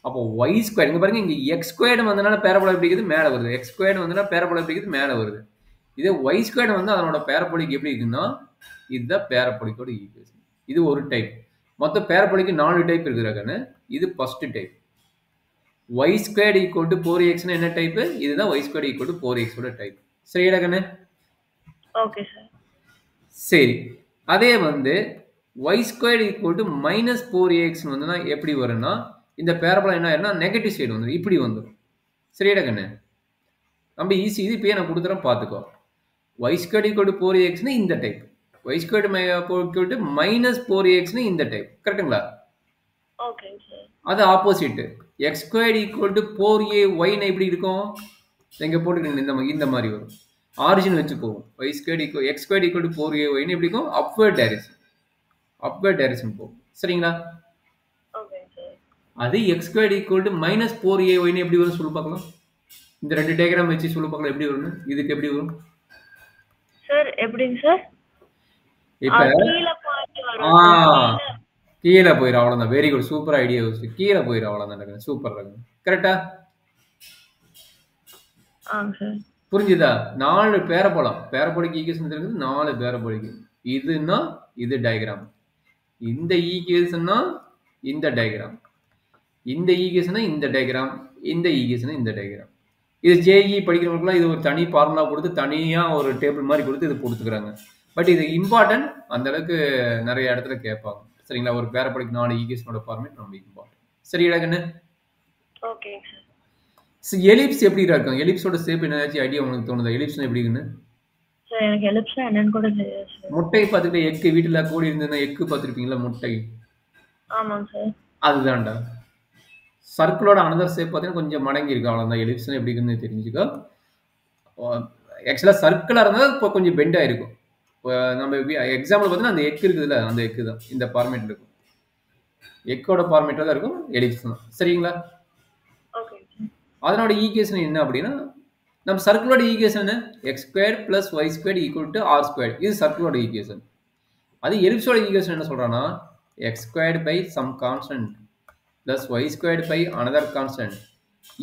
அப்போ ஒய் ஸ்கொயர் இங்கே பாருங்க. இங்கே எக்ஸ் ஸ்கொயர்டு வந்தனால பேரபோலா எப்படி இருக்குது? மேலே வருது. எக்ஸ் ஸ்கொயர்டு வந்தனா பேரபோலா எப்படி இருக்குது? மேலே வருது. இதே ஒய் ஸ்கொயர்டு வந்து அதனோட பேரபோலிக் எப்படி இருக்குன்னா இதுதான் பேரபோலிக்கோட ஈக்குவேஷன். இது ஒரு டைப். மொத்தம் பேரபோலிக்கு 4 டைப் இருக்குறாங்கன்னு. இது first type. Y squared equal to 4x என்ன டைப்? இதுதான் Y squared equal to 4x ஓட டைப். சரிடா கண்ணு? Okay sir. சரி, அதே வந்து Y squared equal to -4ax வந்துன்னா எப்படி வரும்னா இந்த பேரபோலா என்ன ஆயிரும்னா நெகட்டிவ் சைடு வந்துடும். இப்படி வந்துடும். சரிடா கண்ணு? ரொம்ப ஈஸி. இது இப்பயே நான் கொடுத்துறேன், பார்த்துக்கோ. Y squared equal to 4ax இந்த type. Y squared equal to -4ax இந்த டைப். கரெக்டுங்களா? Okay sir. அது opposite. X squared equal to 4ay எப்படி இருக்கும்? இங்கே போட்டுக்கிட்டு இந்த மாதிரி வரும். ஆரிஜின் வச்சு போகும். Y squared equal x squared equal to 4ay எப்படி இருக்கும்? அப்வர்ட் டைரக்ஷன் போகும். சரிங்களா? அது X squared equal to -4ay எப்படி வரும் சொல்லு பார்க்கலாம். இந்த 2 டயக்ராம் வச்சு சொல்லு பார்க்கலாம் எப்படி வரும்னு. இதுக்கு எப்படி வரும் சார்? எப்படிங்க சார்? இப்போ கீழே போயிடும். அவ்வளோதான். Very good, super idea. கீழே போயிடும். அவ்வளோதான். சூப்பர். கரெக்டா? புரிஞ்சுதா? 4 பேரபோலிக் ஈக்குவேஷன் இருக்குது. 4 பேரபோலிக். இதுன்னா இது டயக்ராம். இந்த ஈக்குவேஷன்னா இந்த டயக்ராம். இந்த ஈக்குவேஷனா இந்த டயக்ராம். இந்த ஈக்குவேஷனா இந்த டயக்ராம். இது ஜேஇ படிக்கிறவங்களுக்குலாம் இது ஒரு தனி ஃபார்முலா கொடுத்து தனியாக ஒரு டேபிள் மாதிரி கொடுத்து இது கொடுத்துக்கிறாங்க. பட் இது இம்பார்ட்டன்ட், அந்த அளவுக்கு நிறைய இடத்துல கேட்பாங்க. சரிங்களா? ஒரு பேரபோலிக் 4 ஈக்குவேஷனோட ஃபார்மேட் ரொம்ப இம்பார்ட்டன்ட். சரிடா கண்ணு? Okay sir. எலிப்ஸ் எப்படி இருக்கும்? எலிப்ஸோட ஷேப் ஏதாச்சும் ஐடியா உங்களுக்கு தோணுதா? எலிப்ஸ் எப்படி இருக்குன்னு? சார் எனக்கு எலிப்ஸ்னா என்னன்னு கூட தெரியாது சார். முட்டை பார்த்துட்டு எக்கு வீட்டுல கூடி இருந்ததுன்னா எக்கு பார்த்துருப்பீங்களா? முட்டை. ஆமாங்க சார். அதுதான்டா. சர்க்கிளோட அனதர் ஷேப் பார்த்தீங்கன்னா கொஞ்சம் மடங்கி இருக்கு. அவ்வளோதான். எலிப்ஸ் எப்படி இருக்குன்னு தெரிஞ்சுக்கோ. ஆக்சுவலா சர்க்கிளா இருந்தா இப்போ கொஞ்சம் பெண்ட் ஆயிருக்கும். நம்ம எக்ஸாம்பிள் பார்த்தீங்கன்னா அந்த எக் இருக்குதுல்ல, அந்த எக்கு தான் இந்த ஃபார்மேட்ல இருக்கும். எக்கோட ஃபார்மேட்ல தான் இருக்கும், எலிப்ஸ் தான். சரிங்களா? Okay sir. அதனோட ஈக்குவேஷன் என்ன அப்படின்னா, நம்ம சர்க்கிளோட ஈக்குவேஷன் என்ன? X square plus Y square equal to R square. இது சர்க்கிளோட ஈக்குவேஷன். அது எலிப்ஸோட ஈக்குவேஷன் என்ன சொல்றான்னா, X square by some constant plus Y square by another constant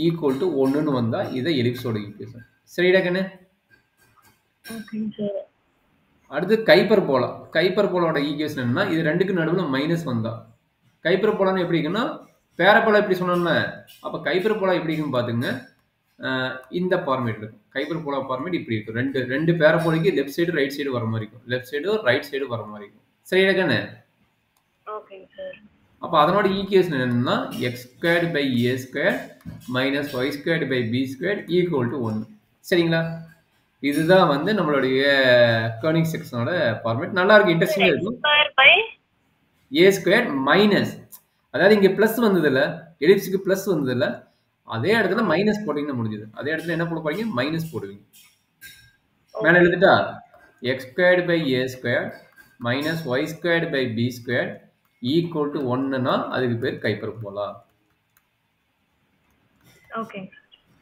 equal to 1ன்னு வந்தா இதை எலிப்ஸோட ஈக்குவேஷன். சரிடா கண்ணு? ஓகேங்க சார். அடுத்து கைப்பர்போலா. கைப்பர்போலாவோட ஈக்குவேஷன் என்னன்னா, இது ரெண்டுக்கு நடுவில் மைனஸ் வந்தா கைப்பர்போலான்னு எப்படி இருக்குன்னா, பேரபோலா எப்படி சொன்னோம்னா, அப்போ கைப்பர்போலா எப்படி இருக்குன்னு பாத்துங்க. இந்த ஃபார்மேட் இருக்கும். கைப்பர்போலா ஃபார்மேட் இப்படி இருக்கும். ரெண்டு பேரபோலிக்கு லெஃப்ட் சைடு ரைட் சைடு வர மாதிரி இருக்கும். லெஃப்ட் சைடு ரைட் சைடு வர மாதிரி இருக்கும். சரிடா கண்ணு? ஓகேங்க சார். அப்போ அதனோட ஈக்குவேஷன் என்னன்னா, x squared by A square minus Y squared by B square equal to 1. சரிங்களா? இதுதான் வந்து நம்மளுடைய கர்னிங் செக்ஷனோட ஃபார்மேட். நல்லா இருக்கு, இன்ட்ரெஸ்டிங்கா இருக்கும். ஏ ஸ்கொயர் மைனஸ், அதாவது இங்க பிளஸ் வந்தது இல்ல, எலிப்ஸுக்கு பிளஸ் வந்தது இல்ல, அதே இடத்துல மைனஸ் போட்டீங்கன்னா முடிஞ்சது. அதே இடத்துல என்ன போட போறீங்க? மைனஸ் போடுவீங்க. மேல எழுதிட்டா X squared by A square minus Y squared by B square equal to 1ன்னா அதுக்கு பேர் கைப்பர்போலா. ஓகே.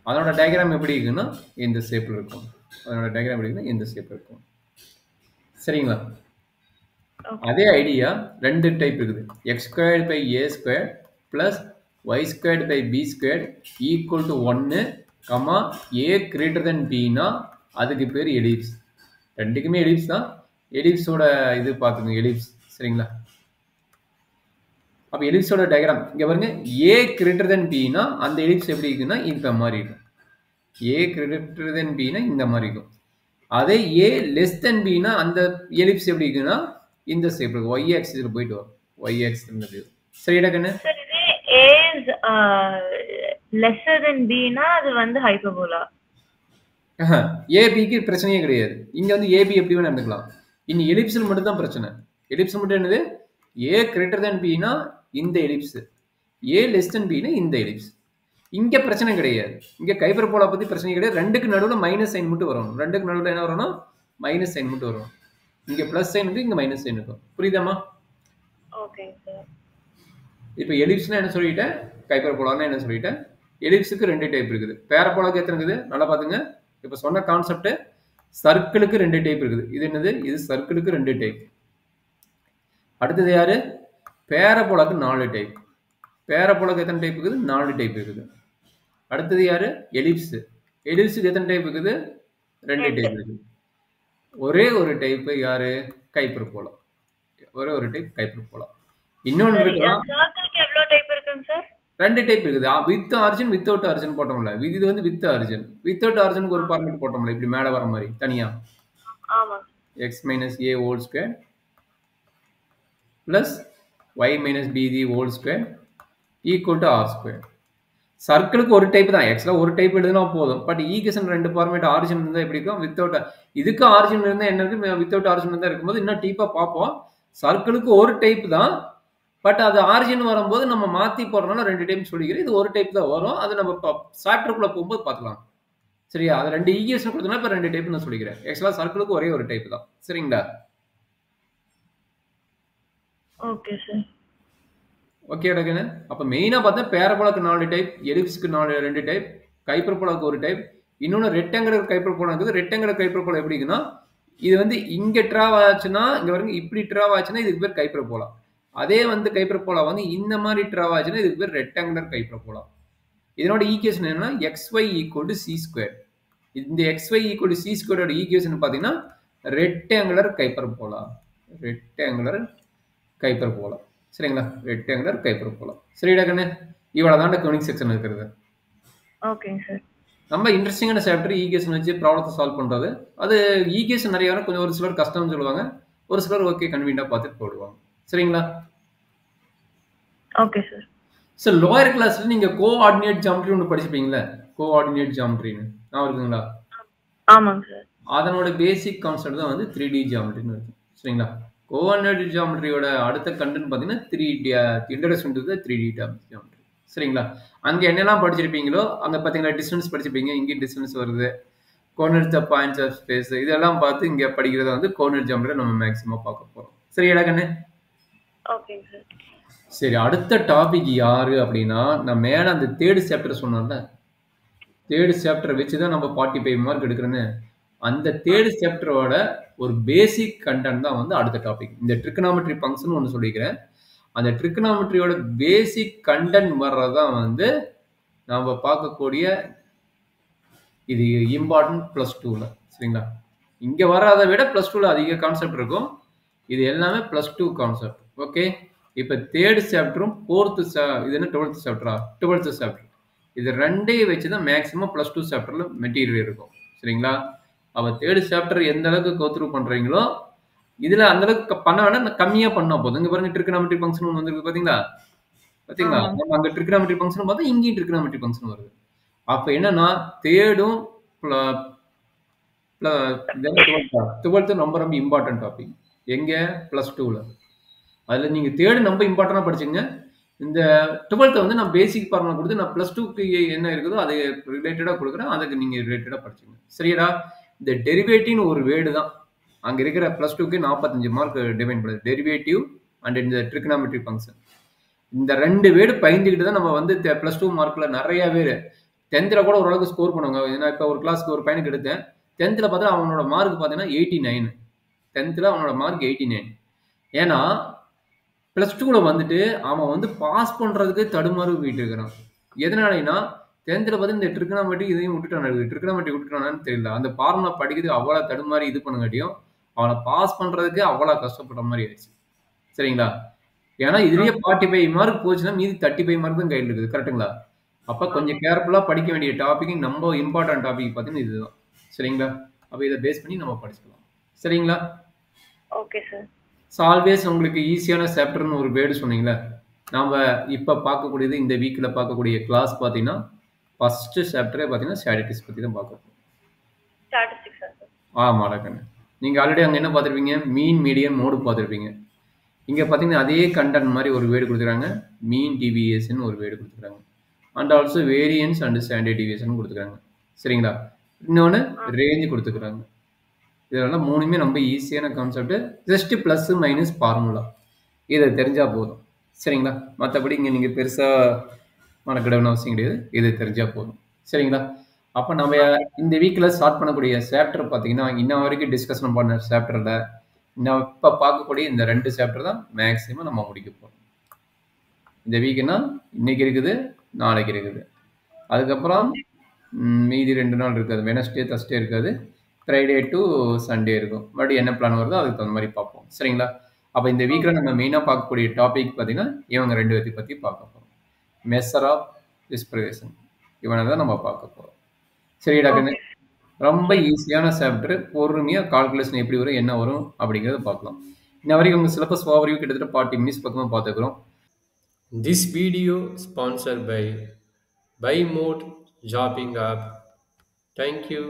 அதனோட டயக்ராம் எப்படி இருக்குன்னா இந்த ஷேப்ல இருக்கும். அதனோட டயக்ராம் எப்படி இருக்குன்னா இந்த ஷேப்ல இருக்கும். சரிங்களா? அதே ஐடியா ரெண்டு டைப் இருக்குது. X squared by A square plus y squared by B square equal to 1 comma a greater than பின்னா அதுக்கு பேர் எலிப்ஸ். ரெண்டுக்குமே எலிப்ஸ் தான். எலிப்ஸோட இது பார்த்துங்க, எலிப்ஸ். சரிங்களா? அப்போ எலிப்ஸோட டயக்ராம் இங்கே பாருங்க. ஏ கிரேட்டர் தென் பின்னா அந்த எலிப்ஸ் எப்படி இருக்குன்னா இந்த மாதிரி இருக்கும். ஏ கிரேட்டர் தென் பின்னா இந்த மாதிரி இருக்கும். அதே ஏ லெஸ் தென் பின்னா அந்த எலிப்ஸ் எப்படி இருக்குன்னா இந்த ஷேப் இருக்கு. ஒய் ஆக்சிஸ்ல போயிட்டு வரும். ஒய் ஆக்சிஸ் இருந்தது. சரிடா கண்ணு? சார் இது a is lesser than b னா அது வந்து ஹைப்பர்போலா. ஏபிக்கு பிரச்சனையே கிடையாது. இங்க வந்து ஏபி எப்படி வேணா இருந்துக்கலாம். இனி எலிப்ஸ்ல மட்டும் தான் பிரச்சனை. எலிப்ஸ் மட்டும் என்னது? ஏ கிரேட்டர் தென் பின்னா இந்த எலிப்ஸ், ஏ லெஸ் தென் பின்னா இந்த எலிப்ஸ். இங்க பிரச்சனை கிடையாது. இங்க கைப்பர்போலா பத்தி பிரச்சனை கிடையாது. ரெண்டுக்கு நடுவில் மைனஸ் சைன் மட்டும் வரும். ரெண்டுக்கு நடுவில் என்ன வரணும்? மைனஸ் சைன் மட்டும் வரும். இங்க பிளஸ் சைன் இருக்கு, இங்க மைனஸ் சைன் இருக்கும். புரியுதாமா? Okay sir. இப்போ எலிப்ஸ்னா என்ன சொல்லிட்டேன், கைப்பர்போலான்னா என்ன சொல்லிட்டேன். எலிப்ஸுக்கு ரெண்டு டைப் இருக்குது. பேரபோலாக்கு எத்தனை இருக்குது? நல்லா பாத்துங்க. இப்போ சொன்ன கான்செப்ட் சர்க்கிளுக்கு ரெண்டு டைப் இருக்குது. இது என்னது? இது சர்க்கிளுக்கு ரெண்டு டைப். அடுத்தது யாரு? பேரபோலாக்கு 4 டைப். பேரபோலாக்கு எத்தனை டைப் இருக்குது? 4 டைப் இருக்குது. அடுத்தது யாரு? எலிப்ஸ். எலிப்ஸுக்கு எத்தனை டைப் இருக்குது? 2 டைப் இருக்குது. ஒரே ஒரு டைப் யாரு? கைப்பர்போலா. ஒரே ஒரு டைப் கைப்பர்போலா. இன்னொன்னு இருக்கலாம். சர்க்கிளுக்கு எவ்வளவு டைப் இருக்குங்க சார்? 2 டைப் இருக்குது. வித் ஆரிஜின் வித்தவுட் ஆரிஜின் போட்டோம்ல. இது வந்து வித் ஆரிஜின். வித்தவுட் ஆரிஜினுக்கு ஒரு ஃபார்மேட் போட்டோம்ல, இப்படி மேல வர மாதிரி தனியா. ஆமா. x minus a whole square plus y minus bg whole square equal to r square. சர்க்கிளுக்கு ஒரு டைப் தான். ஆக்சுவலா ஒரு டைப் எழுதுனா போதும். பட் ஈக்குவேஷன் ரெண்டு ஃபார்மேட் ஆரிஜின் இருந்தா எப்படி இருக்கும்? வித்தவுட், இதுக்கு ஆரிஜின் இருந்தா என்ன இருக்கு, வித்தவுட் ஆரிஜின் இருந்தா இருக்கும்போது இன்னும் டீப்பா பார்ப்போம். சர்க்கிளுக்கு ஒரு டைப் தான். பட் அது ஆரிஜின் வரும்போது நம்ம மாத்தி போடுறதுனால 2 டைப் சொல்லிக்கிறேன். இது ஒரு டைப் தான் வரும். அது நம்ம சாப்டருக்குள்ள போகும்போது பார்க்கலாம். சரியா? அது 2 ஈக்குவேஷன் கொடுத்தனா இப்ப 2 டைப் நான் சொல்லிக்கிறேன். ஆக்சுவலா சர்க்கிளுக்கு ஒரே ஒரு டைப் தான். சரிங்களா? Okay sir. ஓகே டகனே. அப்ப மெயினா பார்த்தா பேரபோலாக்கு 4 டைப், எலிப்ஸ்க்கு 2 டைப், கைப்பர்போலாக்கு ஒரு டைப், இன்னொன்னு ரெக்டாங்குலர் கைப்பர்போலா இருக்குது. ரெக்டாங்குலர் கைப்பர்போலா எப்படி இருக்குன்னா, இது வந்து இங்க டிராவ் ஆச்சுன்னா, இங்க பாருங்க இப்படி டிராவ் ஆச்சுன்னா இதுக்கு பேர் கைப்பர்போலா. அதே வந்து கைப்பர்போலா வந்து இந்த மாதிரி டிராவ் ஆச்சுன்னா இதுக்கு பேர் ரெக்டாங்குலர் கைப்பர்போலா. இதனோட ஈக்குவேஷன் என்னன்னா xy equal to c square. இந்த xy ஈக்குவல் டு c ஸ்கொயரோட ஈக்குவேஷன் பாத்தீங்கன்னா ரெக்டாங்குலர் கைப்பர்போலா. Rectangular hyperbola. சரிங்களா? Rectangular hyperbola. சரிடா கண்ணு? இவ்வளவுதான் கவுனிங் செக்ஷன் இருக்கிறது. ஓகேங்க சார். ரொம்ப இன்ட்ரெஸ்டிங்கான சாப்டர் ஈக்குவேஷன் வச்சு ப்ராப்ளத்தை சால்வ் பண்றது. அது ஈக்குவேஷன் நிறைய வரும். கொஞ்சம் ஒரு சிலர் கஷ்டம்னு சொல்லுவாங்க. ஒரு சிலர் ஓகே கன்வீனியன்ட்டா பார்த்துட்டு போடுவாங்க. சரிங்களா? Okay sir. சார் லோயர் கிளாஸ்ல நீங்க கோஆர்டினேட் ஜியாமெட்ரி ஒன்று படிச்சிருப்பீங்களா? கோஆர்டினேட் ஜியாமெட்ரின்னு ஞாபகம் இருக்குங்களா? ஆமாங்க சார். அதனோட பேசிக் கான்செப்ட் தான் வந்து 3D ஜியாமெட்ரின்னு இருக்கு. சரிங்களா? கோஆர்டினேட் ஜியாமெட்ரியோட அடுத்த கண்டென்ட் பார்த்தீங்கன்னா 3D introduction to the 3D geometry. சரிங்களா? அங்க என்னெல்லாம் படிச்சிருப்பீங்களோ அங்க பார்த்தீங்களா டிஸ்டன்ஸ் படிச்சிருப்பீங்க. இங்கே டிஸ்டன்ஸ் வருது. Coordinates of points of space இதெல்லாம் பார்த்து இங்க படிக்கிறத வந்து கோஆர்டினேட் ஜியாமெட்ரி நம்ம மேக்ஸிமம் பார்க்க போறோம். சரியாடா கண்ணு? ஓகேங்க சார். சரி அடுத்த டாபிக் யாரு அப்படின்னா நான் மேல அந்த தேர்ட் சாப்டர் சொன்னோம்ல தேர்ட் சாப்டர் வச்சு தான் நம்ம 45 மார்க் எடுக்கிறேன்னு அந்த தேர்ட் சாப்டரோட ஒரு பேசிக் கண்டென்ட் தான் வந்து அடுத்த டாபிக். இந்த ட்ரிகனாமெட்ரி ஃபங்க்ஷன் ஒன்று சொல்லிக்கிறேன். அந்த ட்ரிகனாமெட்ரியோட பேசிக் கண்டென்ட் வர்றதான் வந்து நம்ம பார்க்கக்கூடிய இது இம்பார்ட்டன்ட் ப்ளஸ் டூவில். சரிங்களா? இங்கே வராத விட ப்ளஸ் டூவில் அதிக கான்செப்ட் இருக்கும். இது எல்லாமே ப்ளஸ் டூ கான்செப்ட். ஓகே இப்போ தேர்ட் சாப்டரும் ஃபோர்த்து இது என்ன 12th சாப்டரா? 12th சாப்டர் இது ரெண்டையும் வச்சு தான் மேக்ஸிமம் ப்ளஸ் டூ சாப்டரில் மெட்டீரியல் இருக்கும். சரிங்களா? அப்போ தேர்ட் சாப்டர் எந்த அளவுக்கு கோத்ரூ பண்ணுறீங்களோ இதில் அந்த அளவுக்கு பண்ண வேணால் கம்மியாக பண்ணால் போதும். இங்கே பாருங்க ட்ரிகனாமெட்ரி ஃபங்க்ஷன் ஒன்று வந்துருக்கு பார்த்தீங்களா? பார்த்தீங்களா? நம்ம அங்கே ட்ரிகனாமெட்ரி ஃபங்க்ஷன் பார்த்தா இங்கேயும் ட்ரிகனாமெட்ரி ஃபங்க்ஷன் வருது. அப்போ என்னன்னா தேர்டும் டுவெல்த்து ரொம்ப ரொம்ப இம்பார்ட்டன்ட் டாபிக். எங்கே? ப்ளஸ் டூவில். அதில் நீங்கள் தேர்டு ரொம்ப இம்பார்ட்டண்டாக படிச்சுங்க. இந்த 12th வந்து நான் பேசிக் ஃபார்முலா கொடுத்து நான் ப்ளஸ் டூக்கு என்ன இருக்குதோ அது ரிலேட்டடாக கொடுக்குறேன். அதுக்கு நீங்கள் ரிலேட்டடாக படிச்சுங்க. சரியாடா? இந்த டெரிவேட்டிவ்னு ஒரு வேர்டு தான் அங்கே இருக்கிற ப்ளஸ் டூக்கு 45 மார்க் டிவைன் பண்ணுது. டெரிவேட்டிவ் அண்ட் இந்த ட்ரிகனாமெட்ரி ஃபங்க்ஷன் இந்த ரெண்டு வேர்டு பயந்துக்கிட்டு தான் நம்ம வந்து ப்ளஸ் டூ மார்க்கில் நிறைய பேர் 10th கூட ஓரளவுக்கு ஸ்கோர் பண்ணுவாங்க. ஏன்னா இப்போ ஒரு கிளாஸ்க்கு ஒரு பையனுக்கு எடுத்தேன். 10th பார்த்தா அவனோட மார்க் பார்த்தீங்கன்னா 89. 10th அவனோட மார்க் 89. ஏன்னா ப்ளஸ் டூவில் வந்துட்டு அவன் வந்து பாஸ் பண்ணுறதுக்கு தடுமாறு போயிட்டு இருக்கிறான். எதனாலனா 10th பார்த்து இந்த ட்ரிகனாமெட்ரி இதையும் விட்டுட்டான். ட்ரிகனாமெட்ரி விட்டுட்டானான்னு தெரியல. அந்த ஃபார்முலா படிக்கிறதுக்கு அவ்வளோ தடுமாறி இது பண்ணங்காட்டியும் அவனை பாஸ் பண்ணுறதுக்கு அவ்வளோ கஷ்டப்படுற மாதிரி ஆயிடுச்சு. சரிங்களா? ஏன்னா இதுலயே 45 மார்க் போச்சுன்னா மீதி 35 மார்க் தான் கையில் இருக்குது. கரெக்டுங்களா? அப்போ கொஞ்சம் கேர்ஃபுல்லாக படிக்க வேண்டிய டாபிக் நம்ம இம்பார்ட்டன்ட் டாபிக் பார்த்தீங்கன்னா இதுதான். சரிங்களா? அப்போ இதை பேஸ் பண்ணி நம்ம படிச்சுக்கலாம். சரிங்களா? Okay sir. ஆல்வேஸ் உங்களுக்கு ஈஸியான சாப்டர்னு ஒரு வேர்டு சொன்னீங்களே நாம் இப்போ பார்க்கக்கூடியது இந்த வீக்கில் பார்க்கக்கூடிய கிளாஸ் பார்த்தீங்கன்னா ஃபஸ்ட்டு சாப்டரே பார்த்தீங்கன்னா ஸ்டாட்டிஸ்டிக்ஸ் பற்றி தான் பார்க்க போகிறோம். Statistics sir. ஆமாடா கண்ணு. நீங்கள் ஆல்ரெடி அங்கே என்ன பார்த்துருப்பீங்க? மீன் மீடியன் மோடு பார்த்துருப்பீங்க. இங்கே பார்த்தீங்கன்னா அதே கண்டென்ட் மாதிரி ஒரு வேர்டு கொடுத்துருக்காங்க. மீன் டிவியேஷன் ஒரு வேர்டு கொடுத்துருக்காங்க. And also variance and standard deviation கொடுத்துருக்காங்க. சரிங்களா? இன்னொன்று ரேஞ்சு கொடுத்துருக்குறாங்க. இதெல்லாம் மூணுமே ரொம்ப ஈஸியான concept. Just plus minus formula இதை தெரிஞ்சால் போதும். சரிங்களா? மற்றபடி இங்கே நீங்கள் பெருசாக மனக்கிடவுன்னு அவசியம் கிடையாது. இதை தெரிஞ்சால் போதும். சரிங்களா? அப்போ நம்ம இந்த வீக்கில் ஸ்டார்ட் பண்ணக்கூடிய சாப்டர் பார்த்தீங்கன்னா இன்ன வரைக்கும் டிஸ்கஷன் பண்ண சாப்டரில் நான் இப்போ பார்க்கக்கூடிய இந்த 2 சாப்டர் தான் மேக்ஸிமம் நம்ம முடிக்க போகிறோம். இந்த வீக்குன்னா இன்னைக்கு இருக்குது, நாளைக்கு இருக்குது. அதுக்கப்புறம் மீதி 2 நாள் இருக்காது. வெனஸ்டே தர்ஸ்டே இருக்காது. ஃப்ரைடே டு சண்டே இருக்கும். மறுபடியும் என்ன பிளான் வருதோ அதுக்கு தகுந்த மாதிரி பார்ப்போம். சரிங்களா? அப்போ இந்த வீக்கில் நம்ம மெயினாக பார்க்கக்கூடிய டாபிக் பார்த்தீங்கன்னா இவங்க 2 பேர்த்தை பற்றி பார்க்க போகிறோம். மெஷர் ஆஃப் டிஸ்பிரேஷன் இவனை தான் நம்ம பார்க்க போகிறோம். சரிடா கண்ணு? ரொம்ப ஈஸியான சாப்டர். பொறுமையாக கால்குலேஷன் எப்படி வரும் என்ன வரும் அப்படிங்கிறத பார்க்கலாம். இன்ன வரைக்கும் உங்கள் சிலபஸ் ஓவர்வியூ கிட்டத்தட்ட 40 மினிட்ஸ் பக்கமாக பார்த்துக்கிறோம். This video sponsored by mod jobbing app. Thank you.